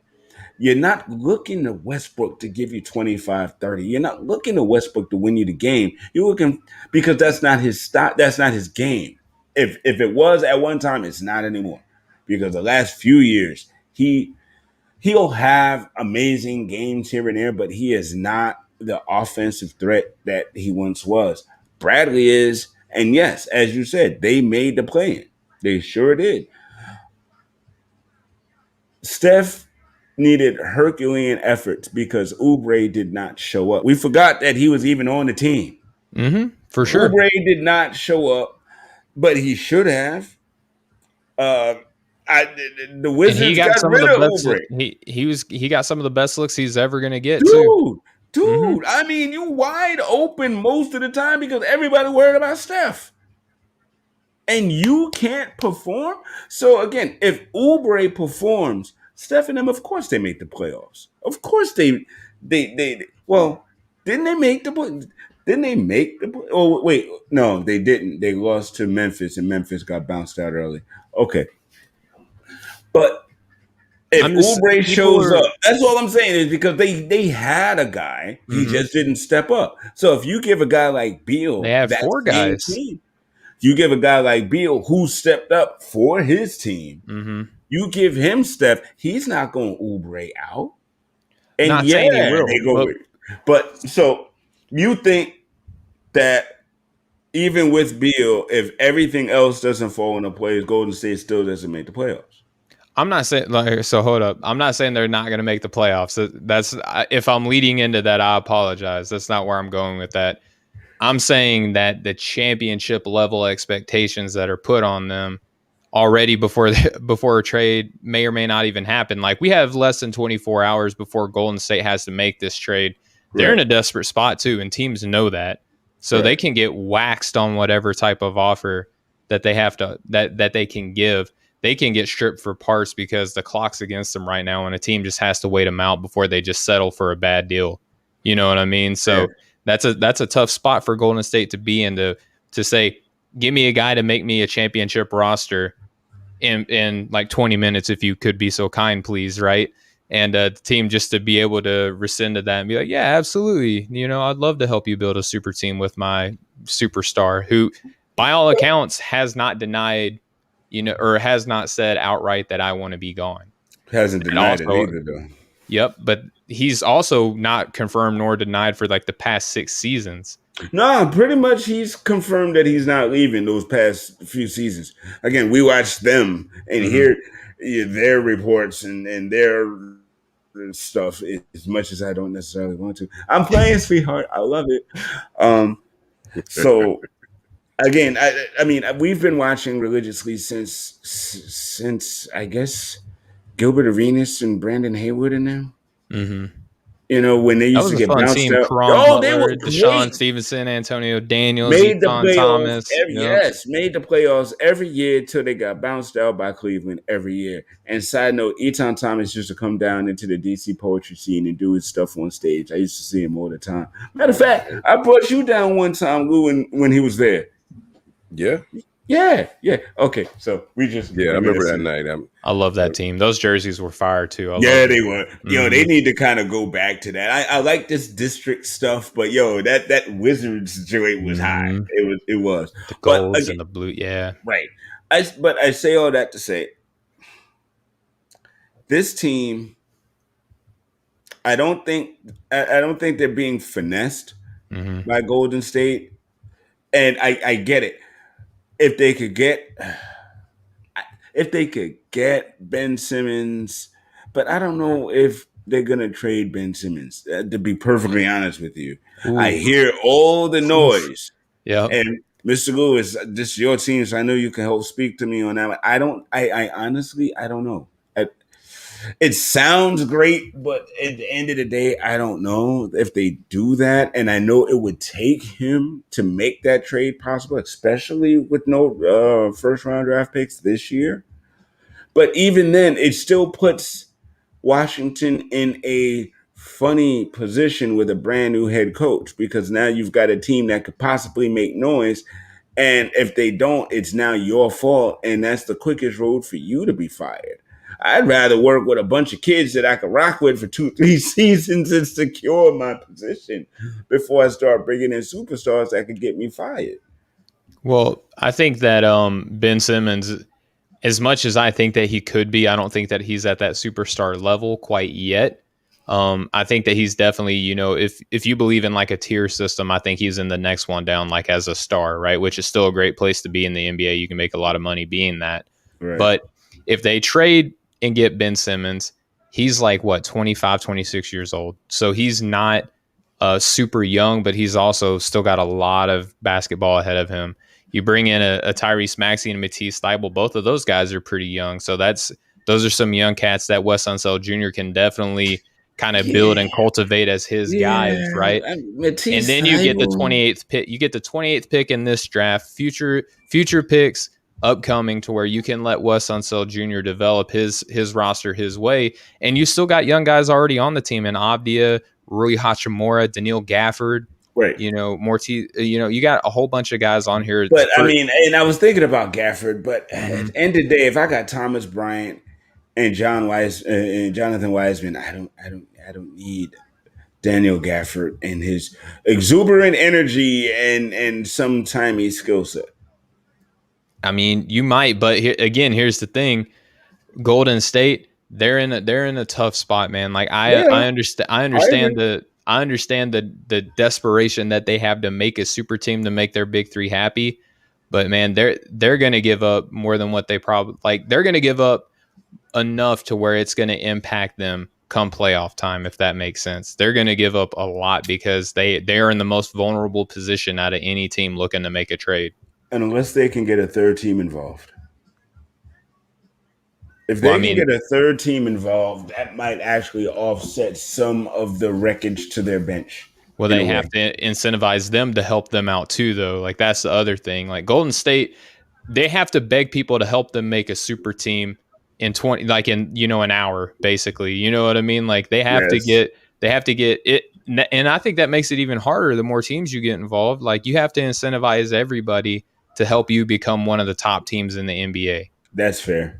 you're not looking to Westbrook to give you 25, 30. You're not looking to Westbrook to win you the game. You're looking because that's not his style. That's not his game. If it was at one time, it's not anymore. Because the last few years, he'll have amazing games here and there, but he is not the offensive threat that he once was. Bradley is, and yes, as you said, they made the play. They sure did. Steph needed Herculean efforts because Oubre did not show up. We forgot that he was even on the team. For sure. Oubre did not show up, but he should have. The Wizards got rid of Oubre. He got some of the best looks he's ever going to get, Dude, I mean, you wide open most of the time because everybody worried about Steph. And you can't perform? So again, if Oubre performs, Steph and them, of course they make the playoffs. Of course they well, didn't they make the oh wait, no, they didn't. They lost to Memphis and Memphis got bounced out early. Okay. But if Oubre shows up, that's all I'm saying is because they had a guy, he just didn't step up. So if you give a guy like Beal, they have 4 guys. Team, you give a guy like Beal who stepped up for his team, you give him Steph, he's not going to Oubre out. And not saying he will. But so you think that even with Beal, if everything else doesn't fall into place, Golden State still doesn't make the playoffs? I'm not saying so. Hold up. I'm not saying they're not going to make the playoffs. That's if I'm leading into that, I apologize. That's not where I'm going with that. I'm saying that the championship level expectations that are put on them already before a trade may or may not even happen. Like we have less than 24 hours before Golden State has to make this trade. They're in a desperate spot too, and teams know that. So they can get waxed on whatever type of offer that they have to that they can give. They can get stripped for parts because the clock's against them right now, and a team just has to wait them out before they just settle for a bad deal. You know what I mean? So that's a tough spot for Golden State to be in to say, give me a guy to make me a championship roster in like 20 minutes, if you could be so kind, please, right? And the team just to be able to rescind to that and be like, yeah, absolutely. You know, I'd love to help you build a super team with my superstar who, by all accounts, has not denied, or has not said outright that I want to be gone. Hasn't denied it either, though. Yep, but he's also not confirmed nor denied for like the past 6 seasons. No, pretty much he's confirmed that he's not leaving those past few seasons. Again, we watch them and hear their reports and their stuff as much as I don't necessarily want to. I'm playing, sweetheart. I love it. So again, I mean, we've been watching religiously since I guess Gilbert Arenas and Brandon Haywood and them. Mm-hmm. You know, when they That used was to a get fun bounced team. out. Karan Oh, they were Butler, Deshaun great. Stevenson, Antonio Daniels, Made the Ethan playoffs Thomas. every yes, made the playoffs every year till they got bounced out by Cleveland every year. And side note, Ethan Thomas used to come down into the DC poetry scene and do his stuff on stage. I used to see him all the time. Matter of fact, I brought you down one time, Lou, when he was there. Yeah. Yeah. Okay, so we just I remember that night. I love that team. Those jerseys were fire too. They were. Yo, they need to kind of go back to that. I like this district stuff, but yo, that Wizards joint was high. It was. The golds and the blue. Yeah. Right. But I say all that to say this team, I don't think they're being finessed by Golden State. And I get it. If they could get Ben Simmons, but I don't know if they're gonna trade Ben Simmons. To be perfectly honest with you, I hear all the noise. Yeah, and Mr. Lewis, this is your team, so I know you can help speak to me on that. I honestly, I don't know. It sounds great, but at the end of the day, I don't know if they do that. And I know it would take him to make that trade possible, especially with no first round draft picks this year. But even then, it still puts Washington in a funny position with a brand new head coach, because now you've got a team that could possibly make noise. And if they don't, it's now your fault. And that's the quickest road for you to be fired. I'd rather work with a bunch of kids that I could rock with for 2-3 seasons and secure my position before I start bringing in superstars that could get me fired. Well, I think that Ben Simmons, as much as I think that he could be, I don't think that he's at that superstar level quite yet. I think that he's definitely, if you believe in like a tier system, I think he's in the next one down, like as a star, right? Which is still a great place to be in the NBA. You can make a lot of money being that. Right. But if they trade and get Ben Simmons, he's like 25, 26 years old. So he's not super young, but he's also still got a lot of basketball ahead of him. You bring in a Tyrese Maxey and Matisse Thybulle. Both of those guys are pretty young. So those are some young cats that Wes Unseld Jr. can definitely kind of build and cultivate as his guys, right? Matisse and then you get the 28th pick. You get the 28th pick in this draft. Future picks upcoming to where you can let Wes Unseld Jr. develop his roster his way. And you still got young guys already on the team in Avdia, Rui Hachimura, Daniil Gafford. Right. Morty, you got a whole bunch of guys on here. But I mean, and I was thinking about Gafford, but at the end of the day, if I got Thomas Bryant and Jonathan Wiseman, I don't need Daniil Gafford and his exuberant energy and some timey skill set. I mean, you might, but here's the thing: Golden State, they're in a tough spot, man. Like I understand the desperation that they have to make a super team to make their big three happy, but man, they're going to give up more than what they probably like. They're going to give up enough to where it's going to impact them come playoff time, if that makes sense. They're going to give up a lot because they are in the most vulnerable position out of any team looking to make a trade. And unless they can get a third team involved. If they can get a third team involved, that might actually offset some of the wreckage to their bench. Well, they have to incentivize them to help them out too, though. Like that's the other thing. Like Golden State, they have to beg people to help them make a super team in an hour, basically. You know what I mean? Like they have to get it. And I think that makes it even harder the more teams you get involved. Like you have to incentivize everybody to help you become one of the top teams in the NBA. That's fair.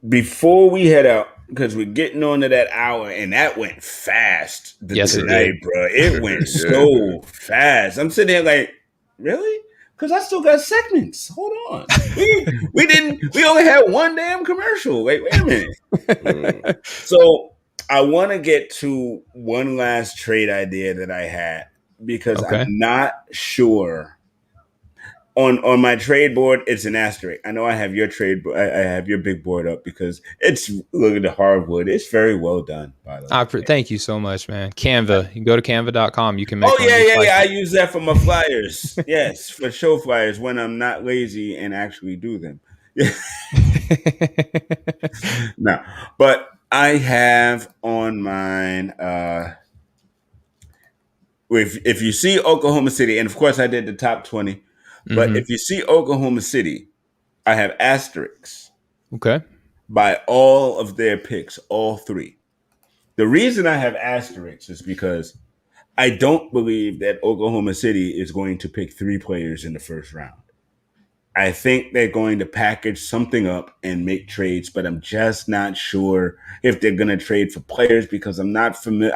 Before we head out, because we're getting on to that hour, and that went fast tonight, bro. It went so fast. I'm sitting there like, really? Because I still got segments. Hold on. We only had one damn commercial. Wait a minute. So I want to get to one last trade idea that I had because I'm Okay. not sure. On my trade board, it's an asterisk. I know I have your I have your big board up because it's look at the hardwood. It's very well done, by the way. Thank you so much, man. Canva. You can go to canva.com. You can make Oh one just like yeah. I it. use that for my flyers. Yes, for show flyers when I'm not lazy and actually do them. No, but I have on mine. If you see Oklahoma City, and of course I did the top 20, but Mhm. if you see Oklahoma City, I have asterisks Okay. by all of their picks, all three. The reason I have asterisks is because I don't believe that Oklahoma City is going to pick three players in the first round. I think they're going to package something up and make trades, but I'm just not sure if they're going to trade for players because I'm not familiar.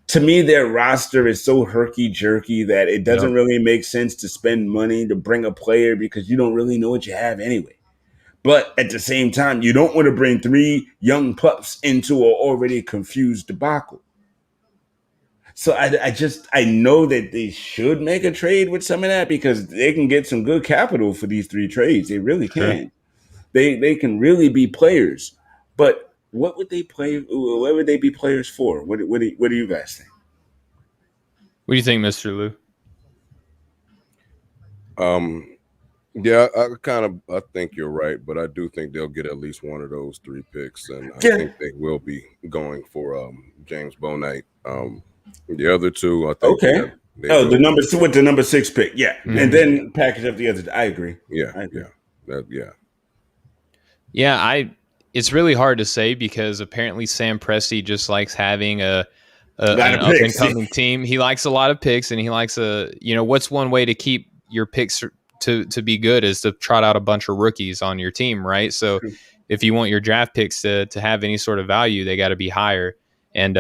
To me, their roster is so herky jerky that it doesn't Yep. really make sense to spend money to bring a player because you don't really know what you have anyway. But at the same time, you don't want to bring three young pups into an already confused debacle. So I know that they should make a trade with some of that because they can get some good capital for these three trades. They really Sure. can. They can really be players. But what would they play? What would they be players for? What do you guys think? What do you think, Mr. Lou? Yeah, I think you're right, but I do think they'll get at least one of those three picks, and I Yeah. think they will be going for James Bonite. The other two, I think Okay. they Oh, will. the number with the number 6 pick, yeah, and Mhm. then package up the other. I agree. Yeah, I agree. Yeah, it's really hard to say because apparently Sam Presti just likes having Lot an of up and picks. coming team. He likes a lot of picks, and he likes what's one way to keep your picks to be good is to trot out a bunch of rookies on your team, right? So if you want your draft picks to have any sort of value, they got to be higher. And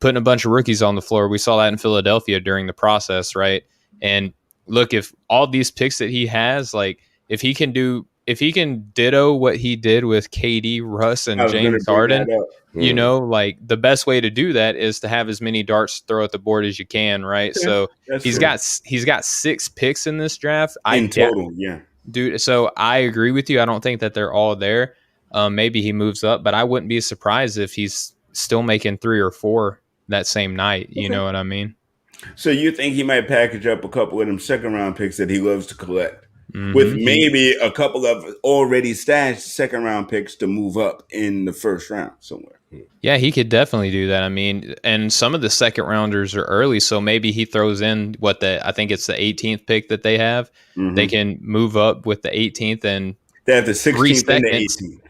putting a bunch of rookies on the floor, we saw that in Philadelphia during the process, right? And look, if all these picks that he has, like if he can ditto what he did with KD, Russ, I and was going to James bring Harden, that up. like the best way to do that is to have as many darts to throw at the board as you can, right? Yeah, So that's he's true. got 6 picks in this draft. In total, yeah. Dude, so I agree with you. I don't think that they're all there. Maybe he moves up, but I wouldn't be surprised if he's still making 3 or 4 that same night. You know what I mean? So you think he might package up a couple of them second round picks that he loves to collect with Mm-hmm. maybe a couple of already stashed second round picks to move up in the first round somewhere? Yeah, he could definitely do that. I mean, and some of the second rounders are early, so maybe he throws in I think it's the 18th pick that they have. Mm-hmm. They can move up with the 18th and They have the 3 16th and the seconds. 18th.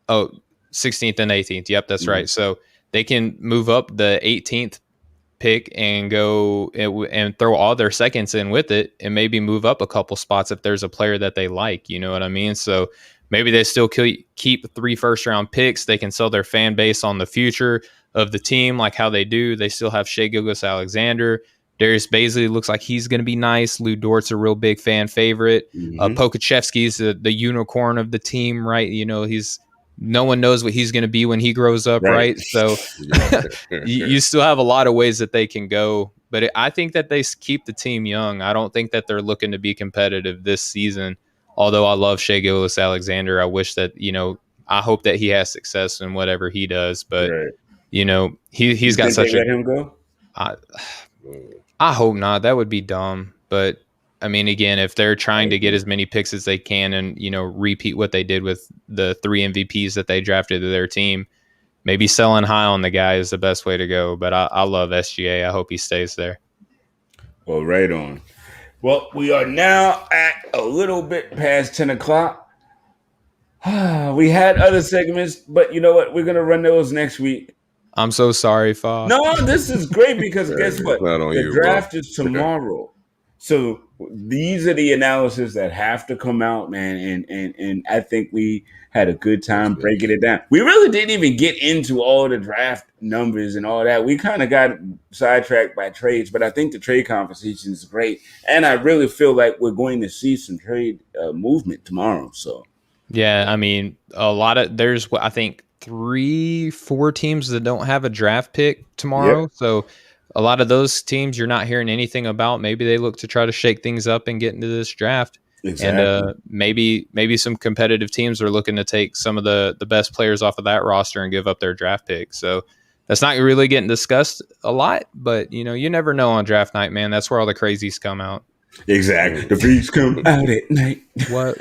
Oh, 16th and 18th. Yep, that's right. So they can move up the 18th pick and go and throw all their seconds in with it and maybe move up a couple spots if there's a player that they like. You know what I mean? So maybe they still keep 3 first-round picks. They can sell their fan base on the future of the team like how they do. They still have Shai Gilgeous-Alexander. Darius Bazley looks like he's going to be nice. Lou Dort's a real big fan favorite. Pokachevsky's the unicorn of the team, right? You know, no one knows what he's going to be when he grows up, right? So you still have a lot of ways that they can go. But I think that they keep the team young. I don't think that they're looking to be competitive this season. Although I love Shai Gilgeous-Alexander, I wish that, I hope that he has success in whatever he does. But, he's got such let him go? I hope not. That would be dumb. But I mean, again, if they're trying to get as many picks as they can and, repeat what they did with the 3 MVPs that they drafted to their team, maybe selling high on the guy is the best way to go. But I love SGA. I hope he stays there. Well, right on. Well, we are now at a little bit past 10 o'clock. We had other segments, but you know what? We're going to run those next week. I'm so sorry, Fa. No, this is great because guess what? The draft bro. is tomorrow. So these are the analysis that have to come out, man. And I think we had a good time breaking it down. We really didn't even get into all the draft numbers and all that. We kind of got sidetracked by trades, but I think the trade conversation is great. And I really feel like we're going to see some trade movement tomorrow. So yeah, I mean, I think 3-4 teams that don't have a draft pick tomorrow. Yep. So a lot of those teams you're not hearing anything about. Maybe they look to try to shake things up and get into this draft. Exactly. And maybe some competitive teams are looking to take some of the best players off of that roster and give up their draft pick. So that's not really getting discussed a lot, but you never know on draft night, man. That's where all the crazies come out. Exactly. The beats come out at night. What?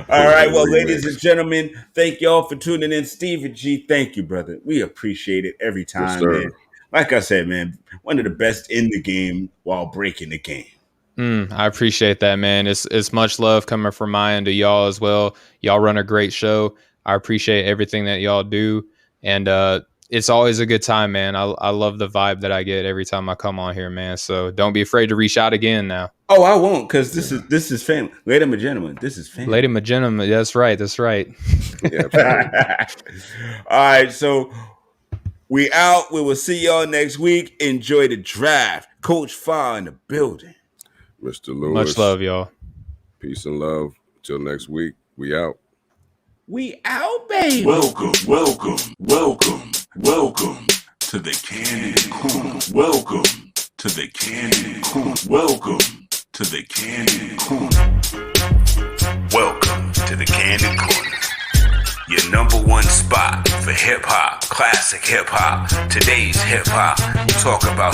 All right. Well, ladies and gentlemen, thank y'all for tuning in. Stephen G, thank you, brother. We appreciate it every time, man. Like I said, man, one of the best in the game while breaking the game. I appreciate that, man. It's much love coming from my end to y'all as well. Y'all run a great show. I appreciate everything that y'all do. And it's always a good time, man. I love the vibe that I get every time I come on here, man. So don't be afraid to reach out again now. Oh, I won't, because this is family. Ladies and gentlemen, this is family. Ladies and gentlemen, that's right. Yeah, all right, so we out. We will see y'all next week. Enjoy the draft. Coach Farr in the building. Mr. Lewis. Much love, y'all. Peace and love. Till next week. We out. We out, baby. Welcome to the Candid Corner. Welcome to the Candid Corner. Welcome to the Candid Corner. Welcome to the Candid Corner. Your number one spot for hip hop, classic hip hop, today's hip hop. We talk about